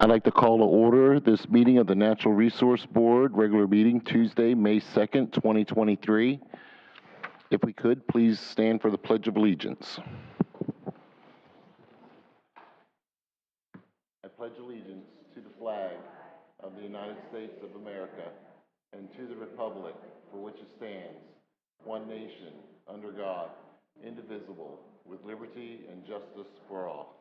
I'd like to call to order this meeting of the Natural Resource Board, regular meeting Tuesday, May 2nd, 2023. If we could, please stand for the Pledge of Allegiance. I pledge allegiance to the flag of the United States of America and to the republic for which it stands, one nation, under God, indivisible, with liberty and justice for all.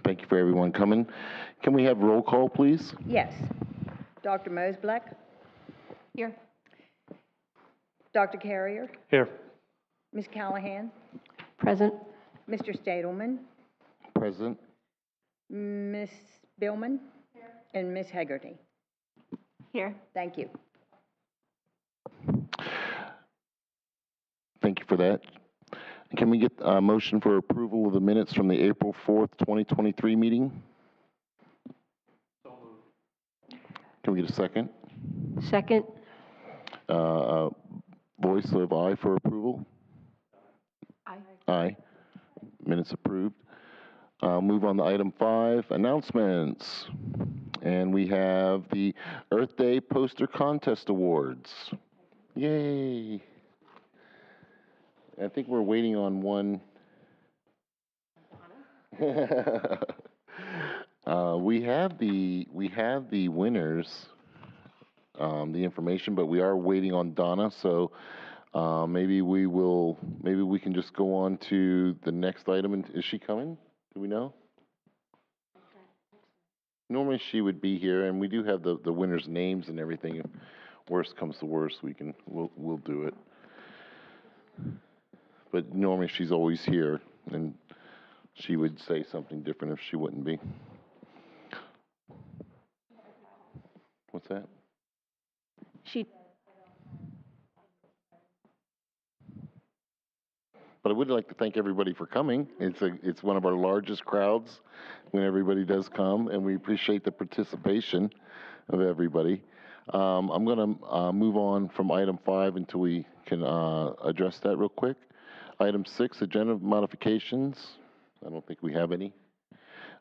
Thank you for everyone coming. Can we have roll call, please? Yes. Dr. Mosblack? Here. Dr. Carrier? Here. Ms. Callahan? Present. Mr. Stadelman? Present. Ms. Billman? Here. And Ms. Hegarty? Here. Thank you. Thank you for that. Can we get a motion for approval of the minutes from the April 4th, 2023 meeting? So moved. Can we get a second? Second. Voice of aye for approval? Aye. Aye. Minutes approved. Move on to item 5, announcements. And we have the Earth Day Poster Contest Awards. Yay! I think we're waiting on one. We have the winners, the information, but we are waiting on Donna. So maybe we can just go on to the next item. And is she coming? Do we know? Normally she would be here, and we do have the winners' names and everything. If worst comes to worst, we'll do it. But normally she's always here, and she would say something different if she wouldn't be. What's that? But I would like to thank everybody for coming. It's one of our largest crowds when everybody does come, and we appreciate the participation of everybody. I'm going to move on from item 5 until we can address that real quick. Item 6, agenda modifications. I don't think we have any.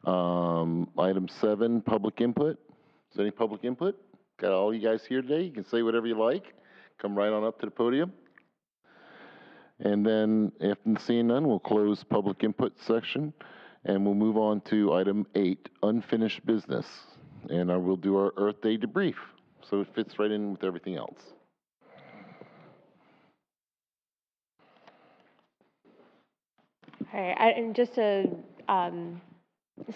Item 7, public input. Is there any public input? Got all you guys here today. You can say whatever you like. Come right on up to the podium. And then, if seeing none, we'll close public input section, and we'll move on to item 8, unfinished business. And we'll do our Earth Day debrief. So it fits right in with everything else. All right. And just to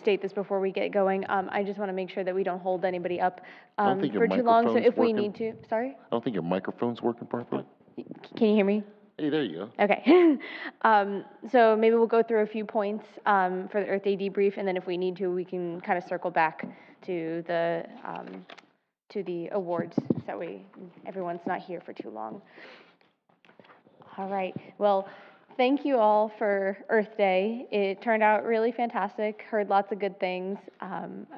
state this before we get going, I just want to make sure that we don't hold anybody up I don't think your for too long. So microphone's if we working. need to, sorry? I don't think your microphone's working properly. Can you hear me? Hey, there you go. Okay. So maybe we'll go through a few points for the Earth Day debrief, and then if we need to, we can kind of circle back to the awards, so everyone's not here for too long. All right. Well, thank you all for Earth Day. It turned out really fantastic. Heard lots of good things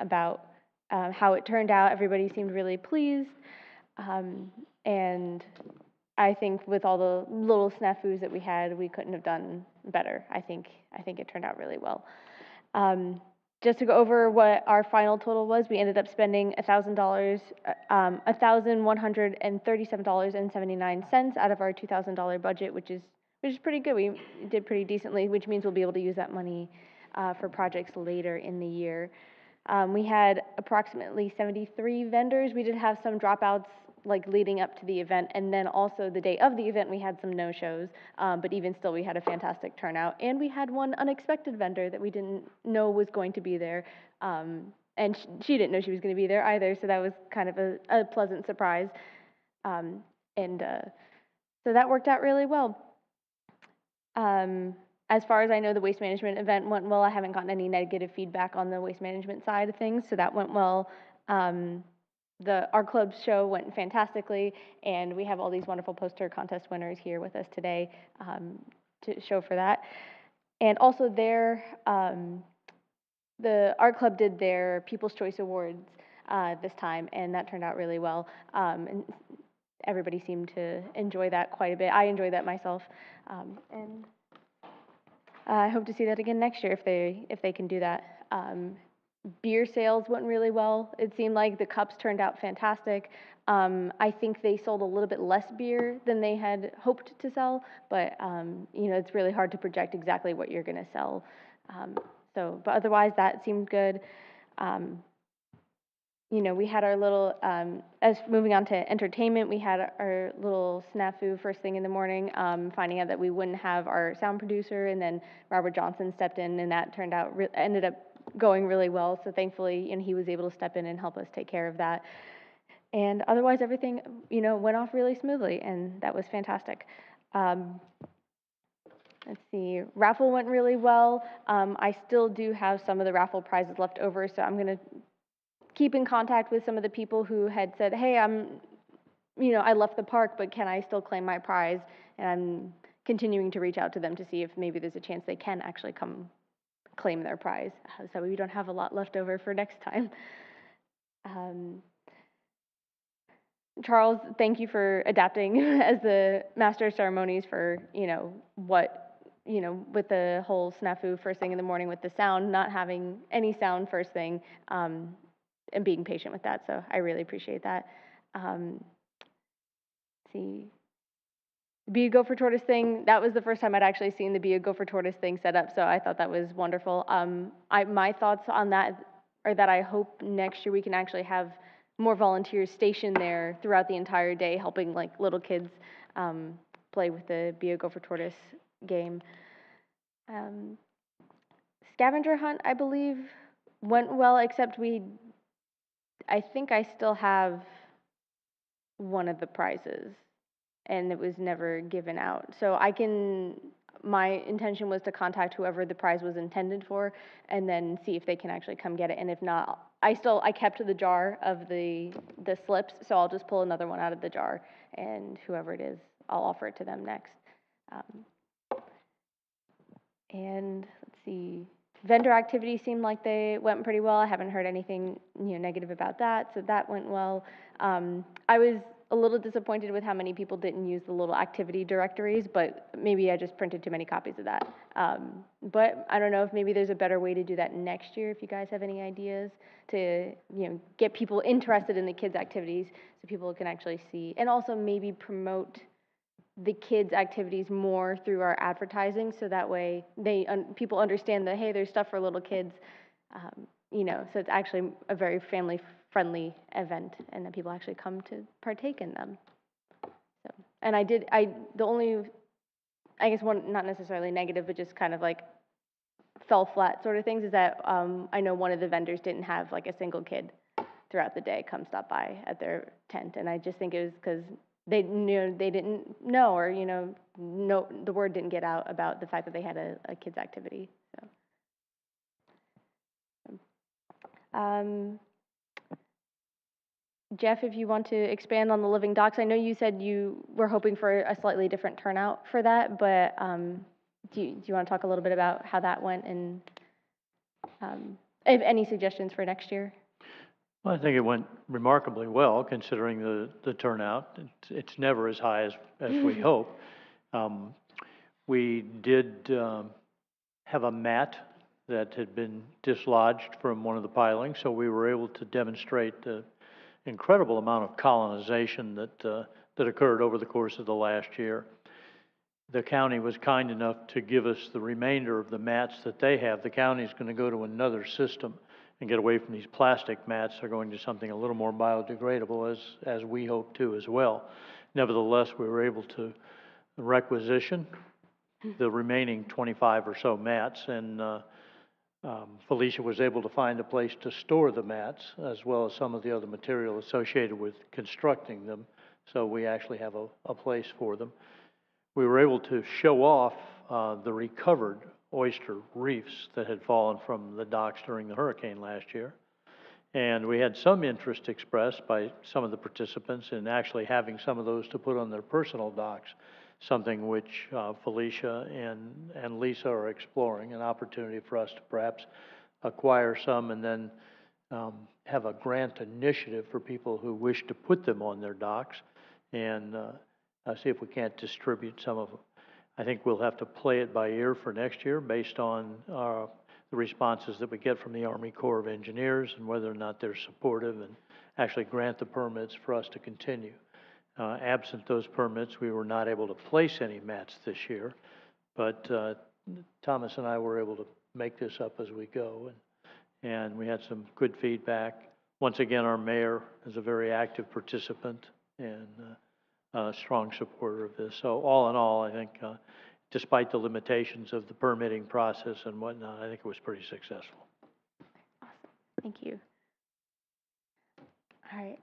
about how it turned out. Everybody seemed really pleased, and I think with all the little snafus that we had, we couldn't have done better. I think it turned out really well. Just to go over what our final total was, we ended up spending $1,137.79 out of our $2,000 budget, which is pretty good. We did pretty decently, which means we'll be able to use that money for projects later in the year. We had approximately 73 vendors. We did have some dropouts like leading up to the event, and then also the day of the event we had some no-shows, but even still we had a fantastic turnout, and we had one unexpected vendor that we didn't know was going to be there, and she didn't know she was going to be there either, so that was kind of a pleasant surprise, so that worked out really well. As far as I know, the waste management event went well. I haven't gotten any negative feedback on the waste management side of things, so that went well. Our club show went fantastically, and we have all these wonderful poster contest winners here with us today to show for that. And also the art club did their People's Choice Awards this time, and that turned out really well. And everybody seemed to enjoy that quite a bit. I enjoyed that myself. And I hope to see that again next year if they can do that. Beer sales went really well. It seemed like the cups turned out fantastic. I think they sold a little bit less beer than they had hoped to sell, but it's really hard to project exactly what you're going to sell. But otherwise that seemed good. We had our little, as moving on to entertainment, we had our little snafu first thing in the morning, finding out that we wouldn't have our sound producer, and then Robert Johnson stepped in, and that ended up going really well. So thankfully, he was able to step in and help us take care of that. And otherwise, everything, went off really smoothly, and that was fantastic. Let's see, raffle went really well. I still do have some of the raffle prizes left over, so I'm going to keep in contact with some of the people who had said, hey, I left the park, but can I still claim my prize? And I'm continuing to reach out to them to see if maybe there's a chance they can actually come claim their prize, so we don't have a lot left over for next time. Charles, thank you for adapting as the master of ceremonies for, with the whole snafu first thing in the morning with the sound, not having any sound first thing, and being patient with that. So I really appreciate that. Let's see. Be a Gopher Tortoise thing, that was the first time I'd actually seen the Be a Gopher Tortoise thing set up, so I thought that was wonderful. My thoughts on that are that I hope next year we can actually have more volunteers stationed there throughout the entire day, helping like little kids play with the Be a Gopher Tortoise game. Scavenger hunt, I believe, went well, except I think I still have one of the prizes, and it was never given out. So my intention was to contact whoever the prize was intended for, and then see if they can actually come get it. And if not, I kept the jar of the slips, so I'll just pull another one out of the jar, and whoever it is, I'll offer it to them next. And let's see, vendor activity seemed like they went pretty well. I haven't heard anything negative about that, so that went well. I was a little disappointed with how many people didn't use the little activity directories, but maybe I just printed too many copies of that. But I don't know if maybe there's a better way to do that next year, if you guys have any ideas to get people interested in the kids' activities so people can actually see, and also maybe promote the kids' activities more through our advertising, so that way people understand that, hey, there's stuff for little kids, so it's actually a very family-friendly event, and that people actually come to partake in them. So, and the only, I guess one, not necessarily negative, but just kind of like fell flat sort of things, is that I know one of the vendors didn't have like a single kid throughout the day come stop by at their tent, and I just think it was because they didn't know, or the word didn't get out about the fact that they had a kids activity. So, Jeff, if you want to expand on the living docs, I know you said you were hoping for a slightly different turnout for that, but do you want to talk a little bit about how that went, and if any suggestions for next year? Well, I think it went remarkably well, considering the turnout. It's never as high as we hope. We did have a mat that had been dislodged from one of the pilings, so we were able to demonstrate the incredible amount of colonization that occurred over the course of the last year. The county was kind enough to give us the remainder of the mats that they have. The county is going to go to another system and get away from these plastic mats. They're going to something a little more biodegradable, as we hope to as well. Nevertheless, we were able to requisition the remaining 25 or so mats, and Felicia was able to find a place to store the mats, as well as some of the other material associated with constructing them, so we actually have a place for them. We were able to show off the recovered oyster reefs that had fallen from the docks during the hurricane last year. And we had some interest expressed by some of the participants in actually having some of those to put on their personal docks, something which Felicia and Lisa are exploring, an opportunity for us to perhaps acquire some and then have a grant initiative for people who wish to put them on their docks, and see if we can't distribute some of them. I think we'll have to play it by ear for next year based on the responses that we get from the Army Corps of Engineers and whether or not they're supportive and actually grant the permits for us to continue. Absent those permits, we were not able to place any mats this year, but Thomas and I were able to make this up as we go, and we had some good feedback. Once again, our mayor is a very active participant and a strong supporter of this. So all in all, I think despite the limitations of the permitting process and whatnot, I think it was pretty successful. Thank you. All right,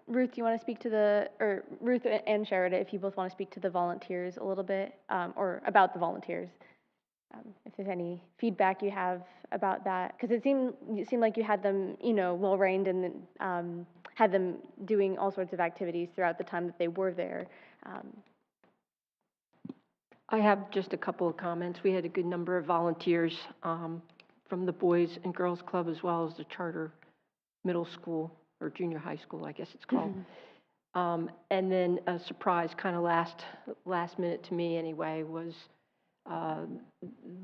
Ruth, do you want to speak to or Ruth and Sherida, if you both want to speak to the volunteers a little bit, or about the volunteers, if there's any feedback you have about that, because it seemed like you had them, well trained and had them doing all sorts of activities throughout the time that they were there. I have just a couple of comments. We had a good number of volunteers from the Boys and Girls Club as well as the charter middle school or junior high school, I guess it's called. And then a surprise, kind of last minute to me anyway, was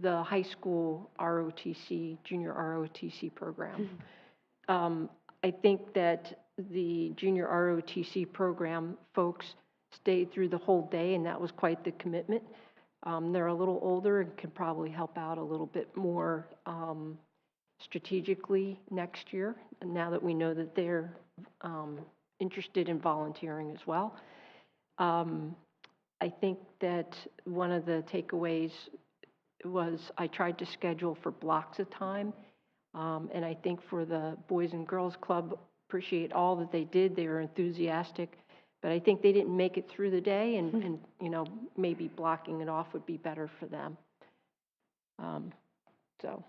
the high school ROTC, junior ROTC program. I think that the junior ROTC program folks stayed through the whole day, and that was quite the commitment. They're a little older and can probably help out a little bit more strategically next year, now that we know that they're interested in volunteering as well. I think that one of the takeaways was I tried to schedule for blocks of time, and I think for the Boys and Girls Club, appreciate all that they did. They were enthusiastic, but I think they didn't make it through the day, and maybe blocking it off would be better for them. So.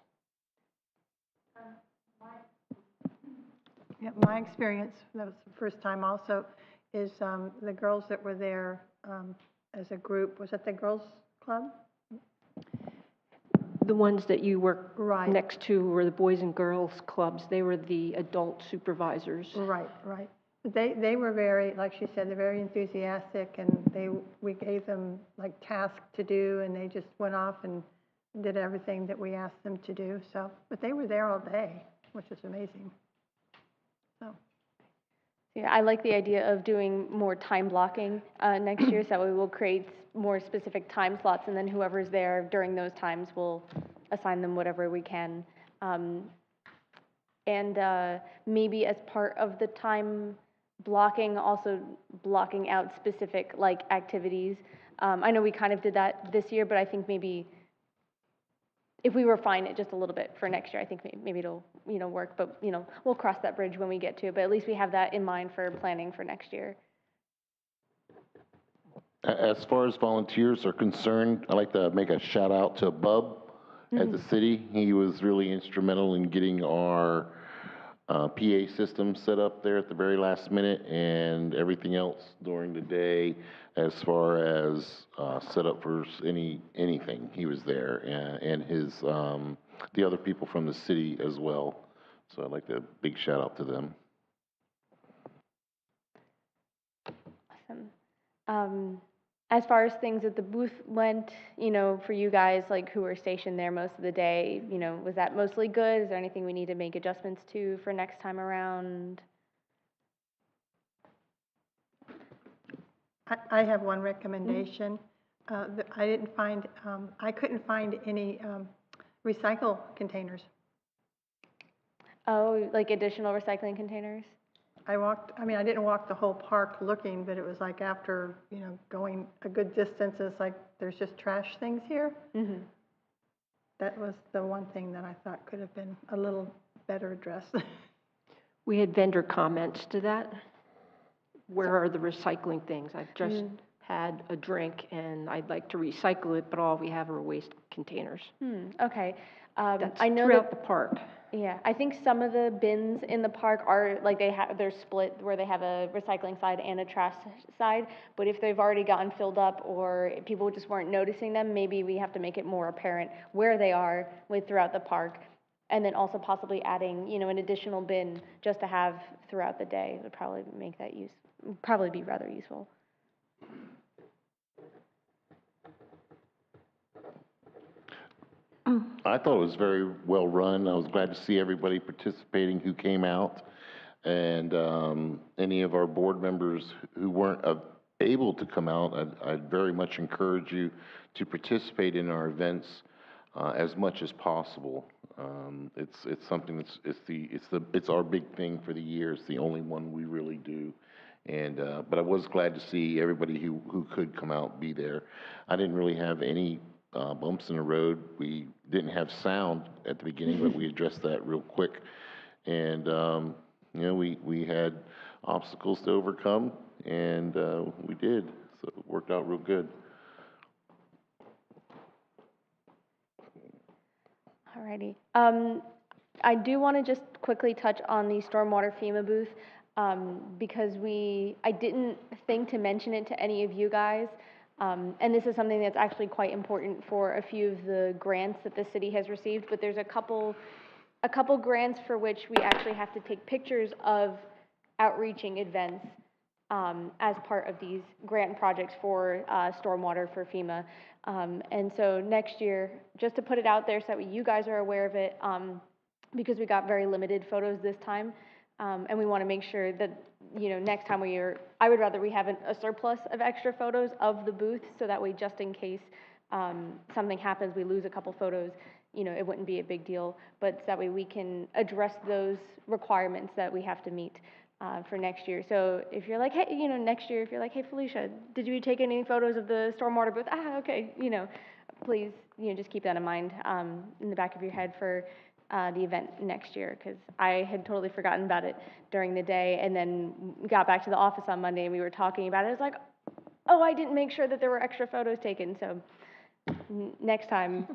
Yeah, my experience, that was the first time also, is the girls that were there as a group, was it the girls' club? The ones that you work Right. next to were the Boys and Girls Clubs. They were the adult supervisors. Right. They were very, like she said, they're very enthusiastic, and we gave them like tasks to do, and they just went off and did everything that we asked them to do. So, but they were there all day, which is amazing. So. Yeah, I like the idea of doing more time blocking next year, so that way we'll create more specific time slots, and then whoever's there during those times will assign them whatever we can. And maybe as part of the time blocking, also blocking out specific activities. I know we kind of did that this year, but I think maybe if we refine it just a little bit for next year, I think maybe it'll, work, but, we'll cross that bridge when we get to it, but at least we have that in mind for planning for next year. As far as volunteers are concerned, I'd like to make a shout out to Bub at the city. He was really instrumental in getting our PA system set up there at the very last minute, and everything else during the day as far as set up for anything. He was there, and his the other people from the city as well. So I'd like to big shout out to them. Awesome. As far as things at the booth went, for you guys, who were stationed there most of the day, was that mostly good? Is there anything we need to make adjustments to for next time around? I have one recommendation. I couldn't find any recycle containers. Oh, additional recycling containers? I didn't walk the whole park looking, but it was like after, going a good distance, it's like, there's just trash things here. Mm-hmm. That was the one thing that I thought could have been a little better addressed. We had vendor comments to that. Where are the recycling things? I've just had a drink and I'd like to recycle it, but all we have are waste containers. Okay. That's I know throughout the park. Yeah, I think some of the bins in the park are, they're split where they have a recycling side and a trash side, but if they've already gotten filled up or people just weren't noticing them, maybe we have to make it more apparent where they are throughout the park, and then also possibly adding, an additional bin just to have throughout the day would probably be rather useful. I thought it was very well run. I was glad to see everybody participating who came out. And any of our board members who weren't able to come out, I'd very much encourage you to participate in our events as much as possible. It's something it's our big thing for the year. It's the only one we really do. And but I was glad to see everybody who could come out be there. I didn't really have any bumps in the road. We didn't have sound at the beginning, but we addressed that real quick. And you know, we had obstacles to overcome, and we did. So it worked out real good. Alrighty. I do want to just quickly touch on the stormwater FEMA booth, because I didn't think to mention it to any of you guys. And this is something that's actually quite important for a few of the grants that the city has received, but there's a couple grants for which we actually have to take pictures of outreaching events as part of these grant projects for stormwater for FEMA. And so next year, just to put it out there so that you guys are aware of it, because we got very limited photos this time, and we want to make sure that, you know, next time I would rather we have a surplus of extra photos of the booth, so that way, just in case something happens, we lose a couple photos, you know, it wouldn't be a big deal, but that way we can address those requirements that we have to meet for next year. So if you're like, hey, you know, next year, if you're like, hey, Felicia, did you take any photos of the stormwater booth? Okay, you know, please, you know, just keep that in mind in the back of your head for the event next year, because I had totally forgotten about it during the day, and then got back to the office on Monday and we were talking about it. I was like, oh, I didn't make sure that there were extra photos taken, so next time,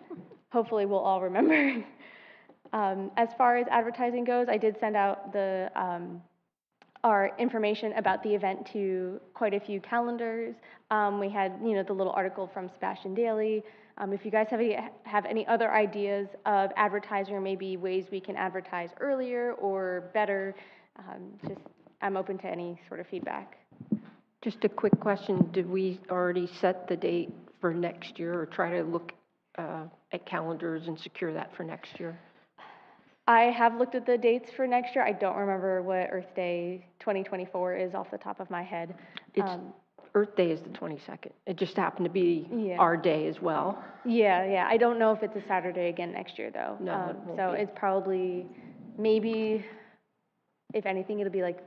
hopefully we'll all remember. As far as advertising goes, I did send out our information about the event to quite a few calendars. We had, you know, the little article from Sebastian Daly. If you guys have any other ideas of advertising, or maybe ways we can advertise earlier or better, I'm open to any sort of feedback. Just a quick question, did we already set the date for next year, or try to look at calendars and secure that for next year? I have looked at the dates for next year. I don't remember what Earth Day 2024 is off the top of my head. Earth Day is the 22nd. It just happened to be Yeah. our day as well. Yeah. I don't know if it's a Saturday again next year, though. No, it won't so be. it's probably, maybe, if anything, it'll be like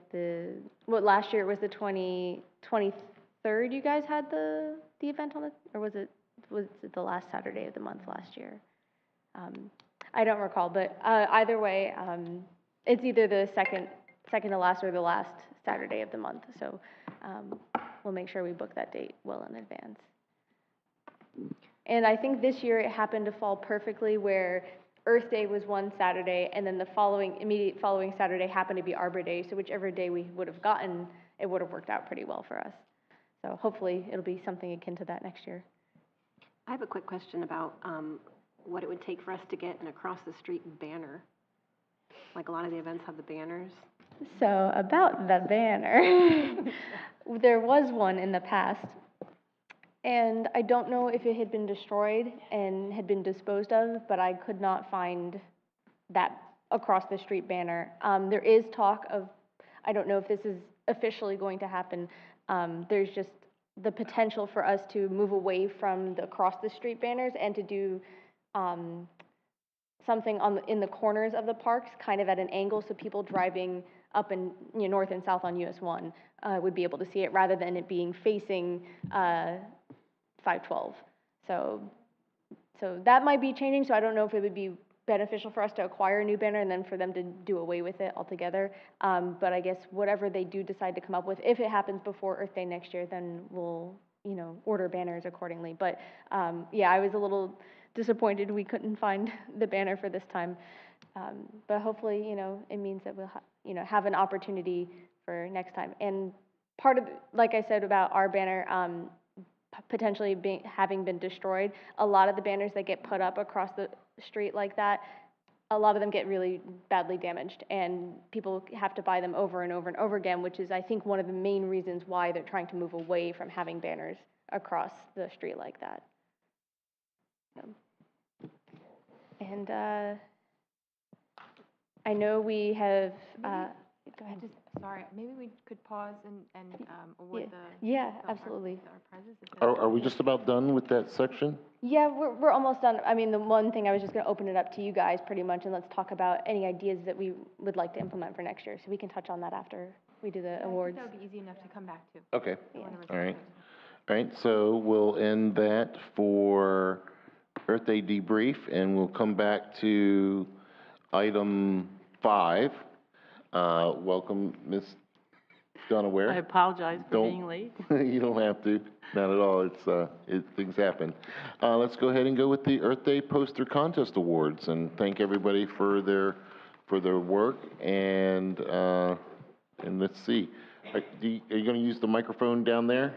last year it was the 23rd you guys had the event on it? Or was it the last Saturday of the month last year? I don't recall, but either way, it's either the second to last or the last Saturday of the month. So we'll make sure we book that date well in advance. And I think this year it happened to fall perfectly where Earth Day was one Saturday, and then the immediate following Saturday happened to be Arbor Day. So whichever day we would have gotten, it would have worked out pretty well for us. So hopefully it'll be something akin to that next year. I have a quick question about what it would take for us to get an across-the-street banner. Like a lot of the events have the banners. So about the banner, there was one in the past, and I don't know if it had been destroyed and had been disposed of, but I could not find that across-the-street banner. There is talk of, I don't know if this is officially going to happen, there's just the potential for us to move away from the across-the-street banners and to do something in the corners of the parks, kind of at an angle, so people driving up and north and south on US 1 would be able to see it, rather than it being facing 512. So that might be changing. So I don't know if it would be beneficial for us to acquire a new banner and then for them to do away with it altogether. But I guess whatever they do decide to come up with, if it happens before Earth Day next year, then we'll order banners accordingly. But yeah, I was a little disappointed we couldn't find the banner for this time. But hopefully, it means that we'll have an opportunity for next time. And part of, like I said about our banner, potentially having been destroyed, a lot of the banners that get put up across the street like that, a lot of them get really badly damaged, and people have to buy them over and over and over again, which is, I think, one of the main reasons why they're trying to move away from having banners across the street like that. And I know we have, go ahead. Sorry, maybe we could pause and award Yeah, the absolutely. our prizes. If that's Are we just about done with that section? Yeah, we're almost done. I mean, the one thing I was just gonna open it up to you guys pretty much, and let's talk about any ideas that we would like to implement for next year. So we can touch on that after we do the awards. That would be easy enough to come back to. Okay, when the all right. results All right, so we'll end that for Earth Day debrief, and we'll come back to item 5. Welcome, Ms. Donna Ware. I apologize for Don't- being late. You don't have to, not at all, things happen. Let's go ahead and go with the Earth Day Poster Contest Awards, and thank everybody for their work, and let's see. Are you gonna use the microphone down there?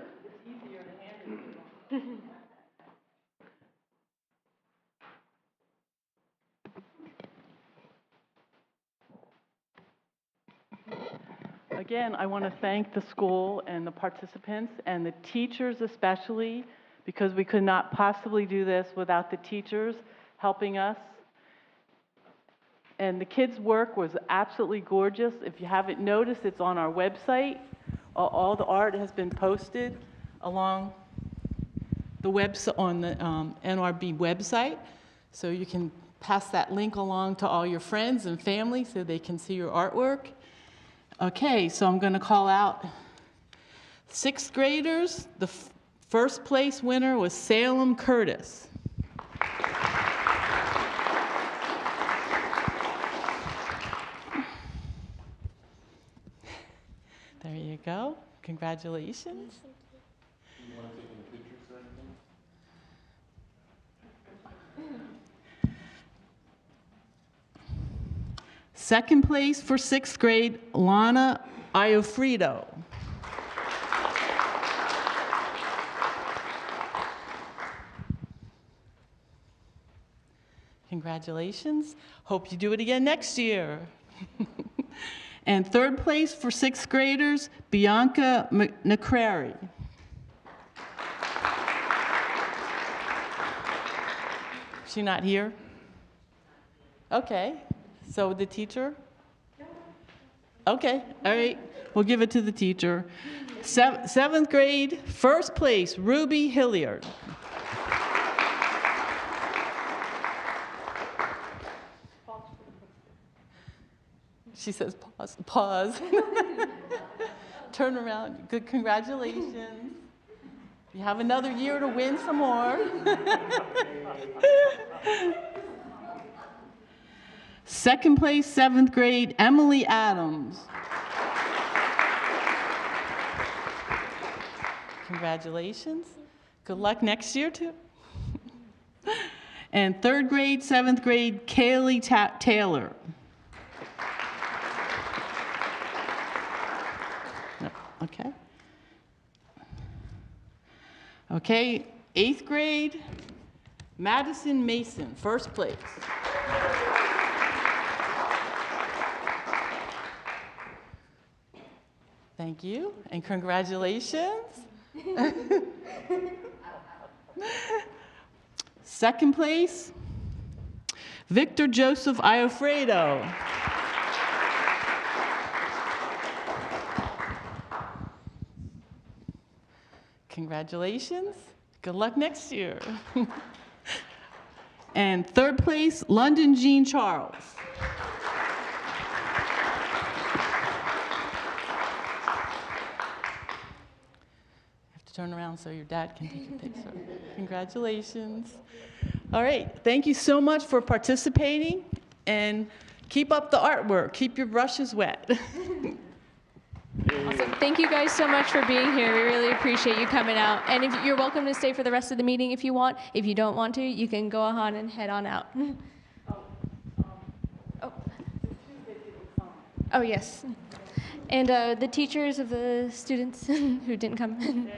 Again, I want to thank the school and the participants and the teachers especially, because we could not possibly do this without the teachers helping us. And the kids' work was absolutely gorgeous. If you haven't noticed, it's on our website. All the art has been posted along the website, on the NRB website. So you can pass that link along to all your friends and family so they can see your artwork. Okay, so I'm going to call out 6th graders. The first place winner was Salem Curtis. There you go. Congratulations. Second place for 6th grade, Lana Iofrido. Congratulations. Hope you do it again next year. And third place for 6th graders, Bianca McCrary. She not here? Okay. So the teacher? Okay, all right. We'll give it to the teacher. 7th grade, first place, Ruby Hilliard. She says pause, pause. Turn around. Good, congratulations. You have another year to win some more. Second place, 7th grade, Emily Adams. Congratulations. Good luck next year, too. And 3rd grade, 7th grade, Kaylee Taylor. Okay. Okay, 8th grade, Madison Mason, first place. Thank you, and congratulations. Second place, Victor Joseph Iofredo. Congratulations. Good luck next year. And third place, London Jean Charles. Turn around so your dad can take a picture. Congratulations. All right, thank you so much for participating, and keep up the artwork. Keep your brushes wet. Awesome. Thank you guys so much for being here. We really appreciate you coming out. And if you're welcome to stay for the rest of the meeting if you want. If you don't want to, you can go on and head on out. Oh, yes. And the teachers of the students who didn't come.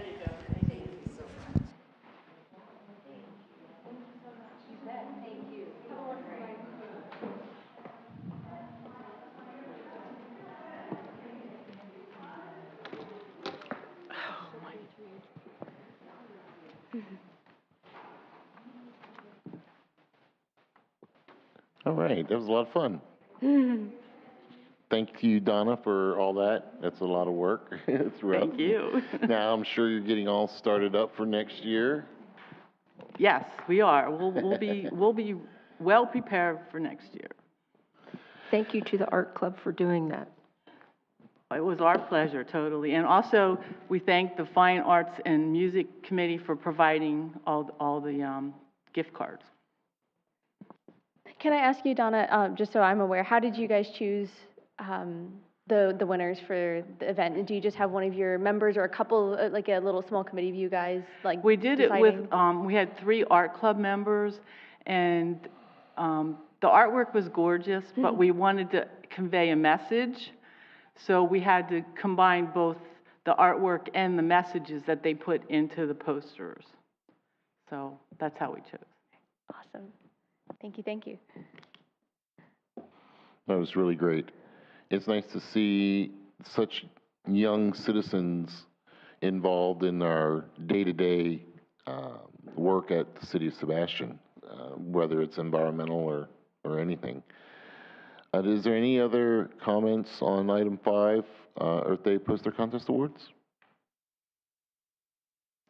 right, that was a lot of fun. Thank you, Donna, for all that. That's a lot of work throughout. Thank you. Now, I'm sure you're getting all started up for next year. Yes, we are. We'll be well prepared for next year. Thank you to the art club for doing that. It was our pleasure, totally. And also, we thank the Fine Arts and Music Committee for providing all the gift cards. Can I ask you, Donna, just so I'm aware, how did you guys choose the winners for the event? Do you just have one of your members or a couple, like a little small committee of you guys, like We did it with, deciding? we had 3 art club members, and the artwork was gorgeous, but we wanted to convey a message. So we had to combine both the artwork and the messages that they put into the posters. So that's how we chose. Awesome. Thank you, thank you. That was really great. It's nice to see such young citizens involved in our day-to-day work at the City of Sebastian, whether it's environmental or anything. Is there any other comments on item 5, Earth Day Poster Contest Awards?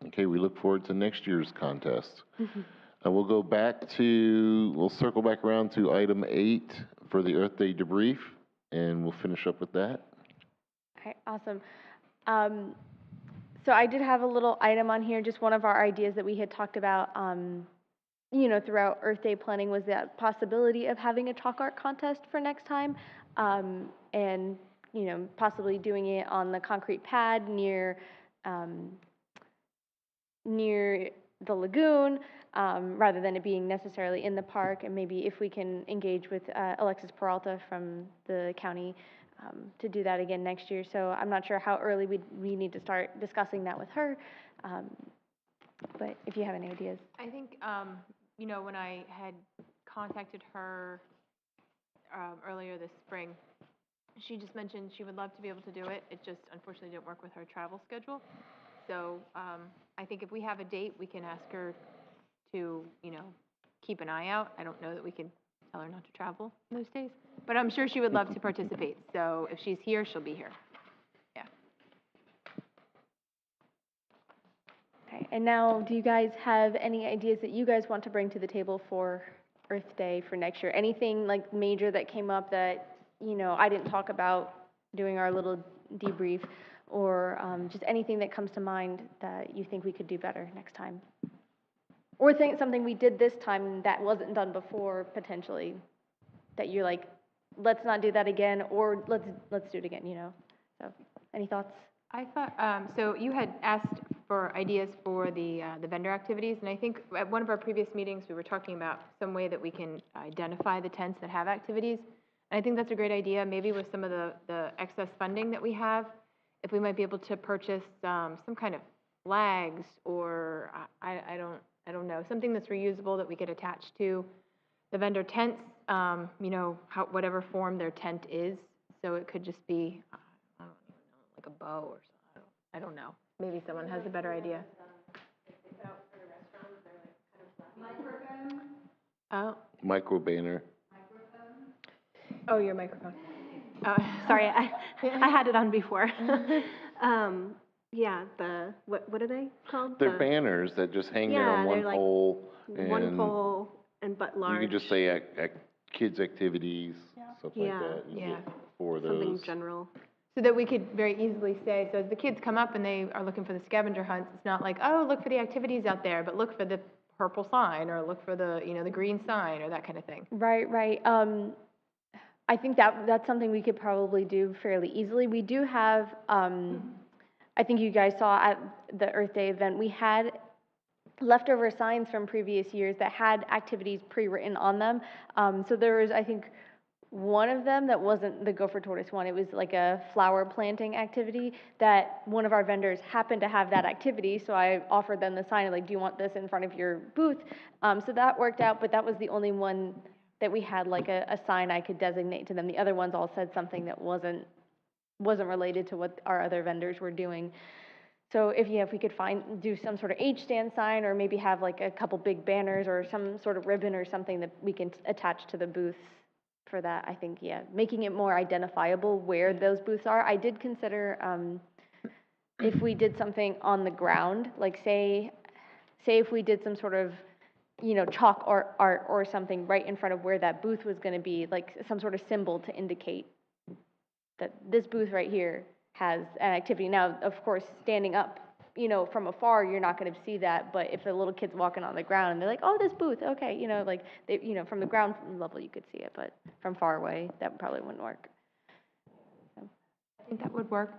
Okay, we look forward to next year's contest. We'll circle back around to item 8 for the Earth Day debrief, and we'll finish up with that. Okay, awesome. So I did have a little item on here, just one of our ideas that we had talked about, throughout Earth Day planning was that possibility of having a chalk art contest for next time, and, possibly doing it on the concrete pad near the lagoon, rather than it being necessarily in the park, and maybe if we can engage with Alexis Peralta from the county to do that again next year. So I'm not sure how early we need to start discussing that with her, but if you have any ideas. I think, when I had contacted her earlier this spring, she just mentioned she would love to be able to do it. It just unfortunately didn't work with her travel schedule. So I think if we have a date, we can ask her to, keep an eye out. I don't know that we can tell her not to travel those days, but I'm sure she would love to participate. So if she's here, she'll be here. Yeah. Okay, and now, do you guys have any ideas that you guys want to bring to the table for Earth Day for next year? Anything like major that came up that, I didn't talk about during our little debrief, or just anything that comes to mind that you think we could do better next time? Or think something we did this time that wasn't done before, potentially, that you're like, let's not do that again, or let's do it again, So, any thoughts? I thought, so you had asked for ideas for the vendor activities, and I think at one of our previous meetings, we were talking about some way that we can identify the tents that have activities. And I think that's a great idea, maybe with some of the excess funding that we have, if we might be able to purchase some kind of flags, or I don't know, something that's reusable that we could attach to the vendor tents, whatever form their tent is. So it could just be, I don't even know, like a bow or something. I don't know. Maybe someone has a better idea. Oh. Micro banner. Oh, your microphone. Sorry, I had it on before. Yeah, what are they called? They're banners that just hang there on one they're like pole. one pole and but large. You could just say kids' activities, stuff like Yeah, that. yeah. For those. Something general. So that we could very easily say, so as the kids come up and they are looking for the scavenger hunts, it's not like, oh, look for the activities out there, but look for the purple sign, or look for the, the green sign, or that kind of thing. Right. I think that's something we could probably do fairly easily. We do have, I think you guys saw at the Earth Day event, we had leftover signs from previous years that had activities pre-written on them. So there was, I think, one of them that wasn't the Gopher Tortoise one. It was like a flower planting activity that one of our vendors happened to have that activity. So I offered them the sign, like, do you want this in front of your booth? So that worked out, but that was the only one that we had like a sign I could designate to them. The other ones all said something that wasn't related to what our other vendors were doing. So if we could do some sort of H-stand sign, or maybe have like a couple big banners or some sort of ribbon or something that we can attach to the booths for that, I think, yeah, making it more identifiable where those booths are. I did consider, if we did something on the ground, like say if we did some sort of, chalk or art or something right in front of where that booth was gonna be, like some sort of symbol to indicate that this booth right here has an activity. Now, of course, standing up, from afar, you're not gonna see that, but if a little kid's walking on the ground and they're like, oh, this booth, okay, like, they, from the ground level, you could see it, but from far away, that probably wouldn't work. I think that would work.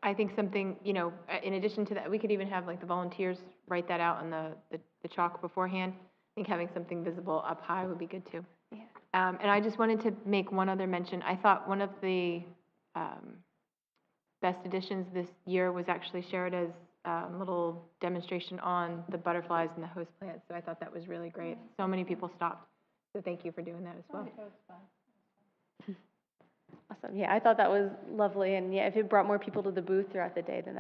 I think something, in addition to that, we could even have like the volunteers write that out on the chalk beforehand. I think having something visible up high would be good too. Yeah. And I just wanted to make one other mention. I thought one of the best additions this year was actually Sherida's little demonstration on the butterflies and the host plants. So I thought that was really great. So many people stopped. So thank you for doing that as well. Awesome. Yeah, I thought that was lovely, and yeah, if it brought more people to the booth throughout the day, then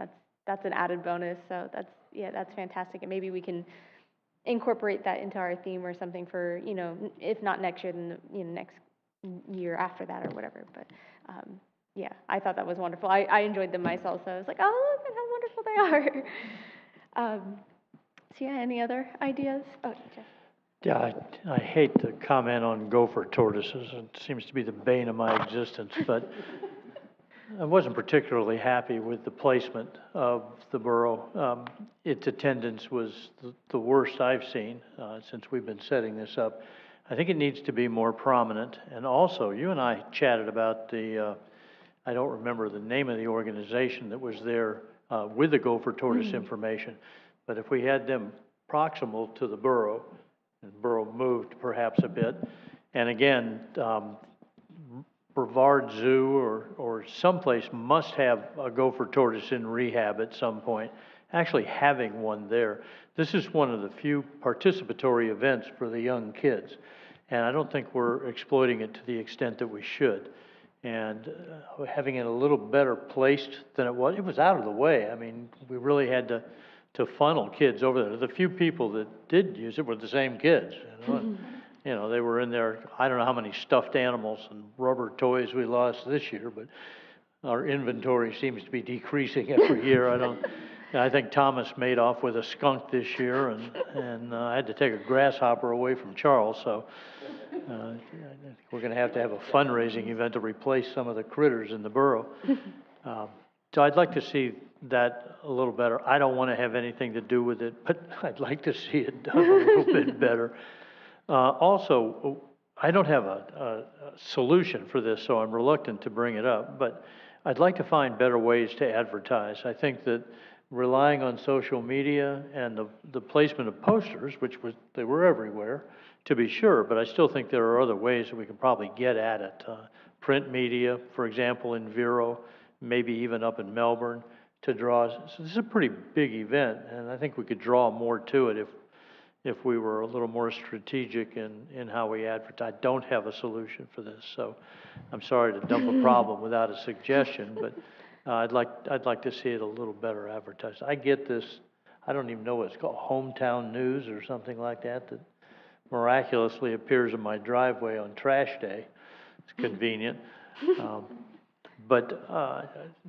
that's an added bonus. So that's fantastic, and maybe we can incorporate that into our theme or something for, if not next year, then next year after that or whatever. But yeah, I thought that was wonderful. I enjoyed them myself, so I was like, oh, look at how wonderful they are. So yeah, any other ideas? Oh, Jeff. Yeah, I hate to comment on gopher tortoises. It seems to be the bane of my existence, but I wasn't particularly happy with the placement of the burrow. Its attendance was the worst I've seen since we've been setting this up. I think it needs to be more prominent. And also, you and I chatted about I don't remember the name of the organization that was there with the gopher tortoise information, but if we had them proximal to the burrow, and burrow moved perhaps a bit, and again, Brevard Zoo or someplace must have a gopher tortoise in rehab at some point, actually having one there. This is one of the few participatory events for the young kids, and I don't think we're exploiting it to the extent that we should. And having it a little better placed than it was out of the way. I mean, we really had to funnel kids over there. The few people that did use it were the same kids. They were in there. I don't know how many stuffed animals and rubber toys we lost this year, but our inventory seems to be decreasing every year. I think Thomas made off with a skunk this year, and I had to take a grasshopper away from Charles. So I think we're going to have a fundraising event to replace some of the critters in the burrow. So I'd like to see that a little better. I don't want to have anything to do with it, but I'd like to see it done a little bit better. Also, I don't have a solution for this, so I'm reluctant to bring it up, but I'd like to find better ways to advertise. I think that relying on social media and the placement of posters, they were everywhere, to be sure, but I still think there are other ways that we can probably get at it. Print media, for example, in Vero, maybe even up in Melbourne, to draw. So this is a pretty big event, and I think we could draw more to it if we were a little more strategic in how we advertise. I don't have a solution for this, so I'm sorry to dump a problem without a suggestion, but I'd like to see it a little better advertised. I get this, I don't even know what it's called, Hometown News or something like that miraculously appears in my driveway on trash day. It's convenient. But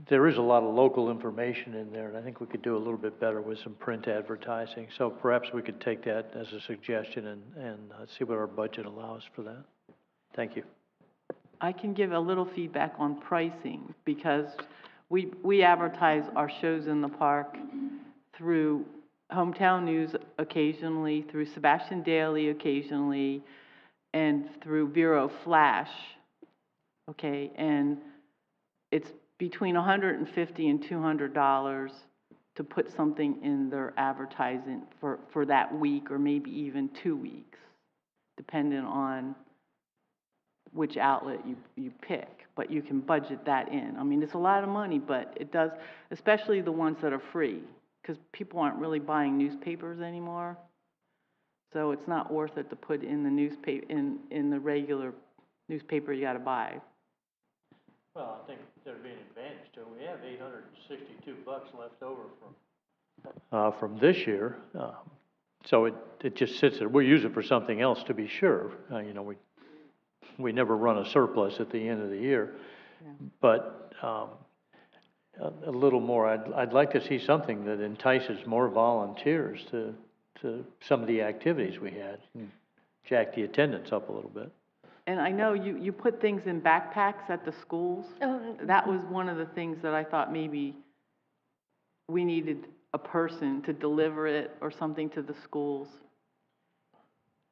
there is a lot of local information in there, and I think we could do a little bit better with some print advertising. So perhaps we could take that as a suggestion and see what our budget allows for that. Thank you. I can give a little feedback on pricing, because we advertise our shows in the park through Hometown News occasionally, through Sebastian Daily occasionally, and through Vero Flash, okay? And it's between $150 and $200 to put something in their advertising for that week, or maybe even 2 weeks, depending on which outlet you pick. But you can budget that in. I mean, it's a lot of money, but it does, especially the ones that are free, because people aren't really buying newspapers anymore. So it's not worth it to put in the newspaper, in the regular newspaper you got to buy. Well, I think there'd be an advantage to it. We have 860 $62 left over from this year. So it just sits there. We'll use it for something else to be sure. You know, we never run a surplus at the end of the year. But a little more, I'd like to see something that entices more volunteers to some of the activities we had. Jack the attendance up a little bit. And I know you put things in backpacks at the schools. That was one of the things that I thought maybe we needed a person to deliver it or something to the schools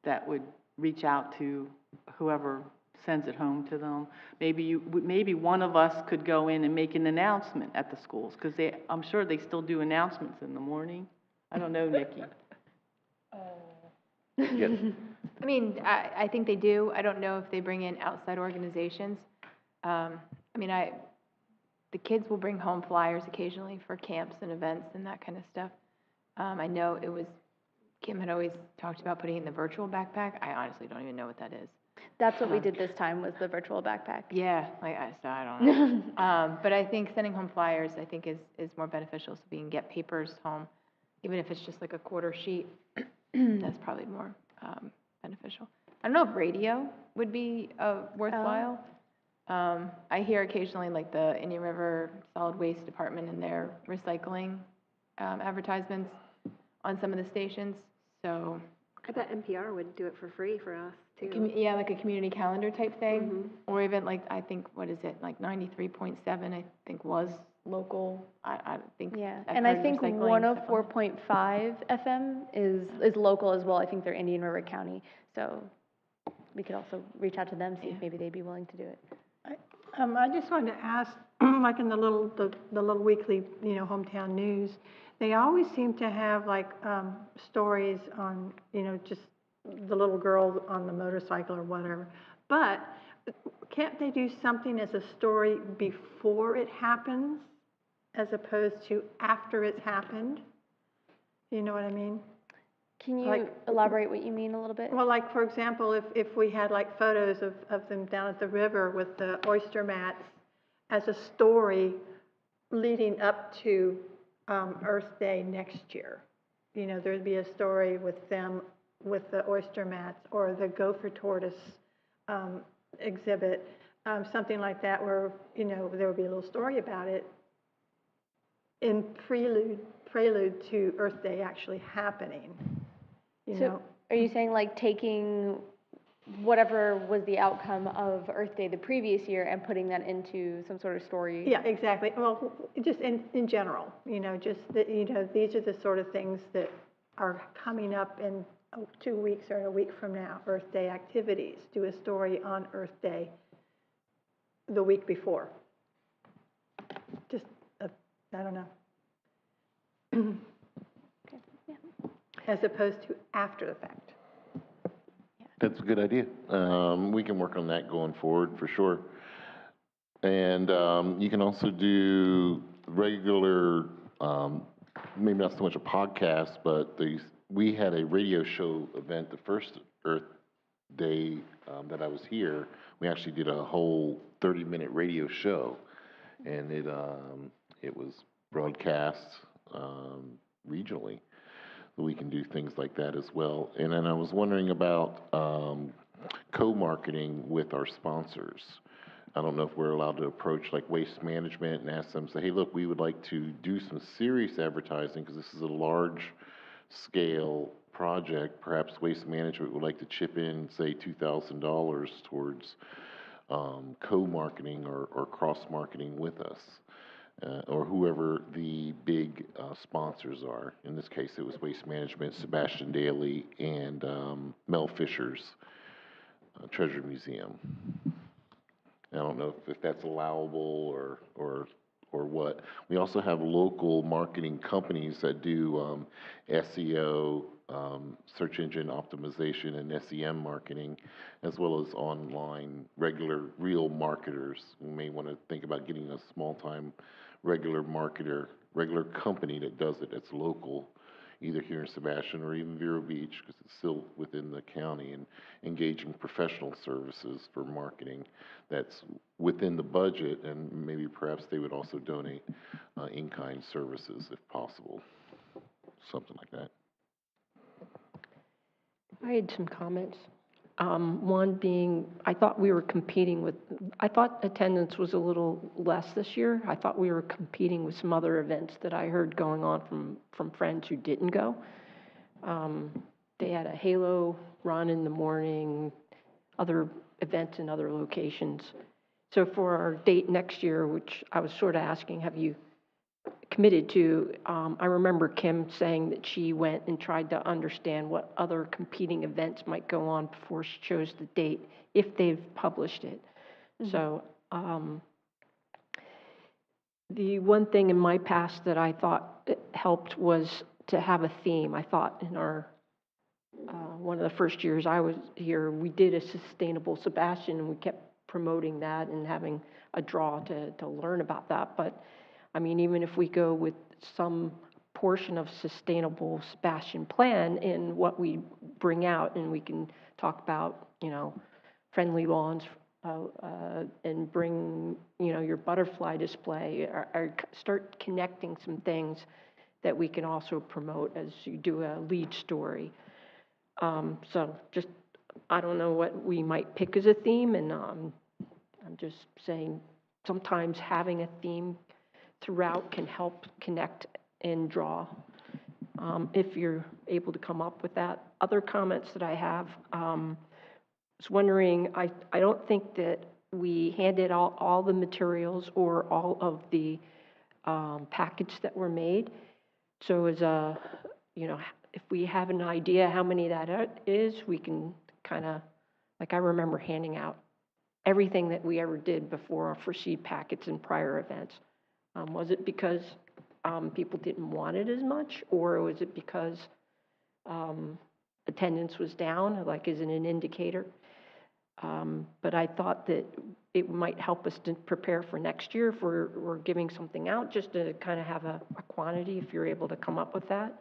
that would reach out to whoever sends it home to them. Maybe one of us could go in and make an announcement at the schools, because I'm sure they still do announcements in the morning. I don't know, Nikki. I mean, I think they do. I don't know if they bring in outside organizations. I mean, the kids will bring home flyers occasionally for camps and events and that kind of stuff. I know Kim had always talked about putting in the virtual backpack. I honestly don't even know what that is. That's what we did this time, was the virtual backpack. Yeah, I don't know. But I think sending home flyers, I think, is more beneficial, so we can get papers home, even if it's just like a quarter sheet. That's probably more beneficial. I don't know if radio would be worthwhile. I hear occasionally, like, the Indian River Solid Waste Department and their recycling advertisements on some of the stations, so. I bet NPR would do it for free for us, too. Yeah, like a community calendar type thing, or even like, I think, what is it, like 93.7, I think, was local. I think. Yeah, I've and I heard think recycling stuff on 104.5 FM is local as well. I think they're Indian River County, so we could also reach out to them, see if maybe they'd be willing to do it. I just wanted to ask, like in the little weekly, hometown news, they always seem to have like stories on, just the little girl on the motorcycle or whatever. But can't they do something as a story before it happens, as opposed to after it's happened? You know what I mean? Can you elaborate what you mean a little bit? Well, like, for example, if we had like photos of them down at the river with the oyster mats as a story leading up to Earth Day next year. There'd be a story with them with the oyster mats or the gopher tortoise exhibit, something like that, where, there would be a little story about it in prelude to Earth Day actually happening. So are you saying like taking whatever was the outcome of Earth Day the previous year and putting that into some sort of story? Yeah, exactly. Well, just in general, just that, these are the sort of things that are coming up in 2 weeks or a week from now, Earth Day activities. Do a story on Earth Day the week before. Just, I don't know. As opposed to after the fact. That's a good idea. We can work on that going forward for sure. And you can also do regular, maybe not so much a podcast, but we had a radio show event the first Earth Day that I was here. We actually did a whole 30-minute radio show, and it was broadcast regionally. We can do things like that as well. And then I was wondering about co-marketing with our sponsors. I don't know if we're allowed to approach like Waste Management and ask them, say, hey, look, we would like to do some serious advertising because this is a large scale project. Perhaps Waste Management would like to chip in, say, $2,000 towards co-marketing or cross-marketing with us. Or whoever the big sponsors are. In this case, it was Waste Management, Sebastian Daly, and Mel Fisher's Treasure Museum. I don't know if that's allowable or what. We also have local marketing companies that do SEO, search engine optimization, and SEM marketing, as well as online, regular, real marketers. We may want to think about getting a small-time regular marketer, regular company that does it, that's local, either here in Sebastian or even Vero Beach, because it's still within the county, and engaging professional services for marketing that's within the budget, and maybe perhaps they would also donate in-kind services if possible, something like that. I had some comments. One being, I thought attendance was a little less this year. I thought we were competing with some other events that I heard going on from friends who didn't go. They had a Halo run in the morning, other events in other locations. So for our date next year, which I was sort of asking, have you committed to, I remember Kim saying that she went and tried to understand what other competing events might go on before she chose the date, if they've published it. So the one thing in my past that I thought helped was to have a theme. I thought in our one of the first years I was here, we did a Sustainable Sebastian, and we kept promoting that and having a draw to learn about that. But I mean, even if we go with some portion of Sustainable Sebastian plan in what we bring out, and we can talk about, friendly lawns, and bring, your butterfly display, or start connecting some things that we can also promote as you do a lead story. So just, I don't know what we might pick as a theme, and I'm just saying sometimes having a theme throughout can help connect and draw, if you're able to come up with that. Other comments that I have, was wondering, I don't think that we handed out all the materials or all of the packets that were made. So as a, if we have an idea how many that is, we can kind of, like I remember handing out everything that we ever did before for seed packets in prior events. Was it because people didn't want it as much, or was it because attendance was down, like is it an indicator? But I thought that it might help us to prepare for next year if we're giving something out, just to kind of have a quantity, if you're able to come up with that.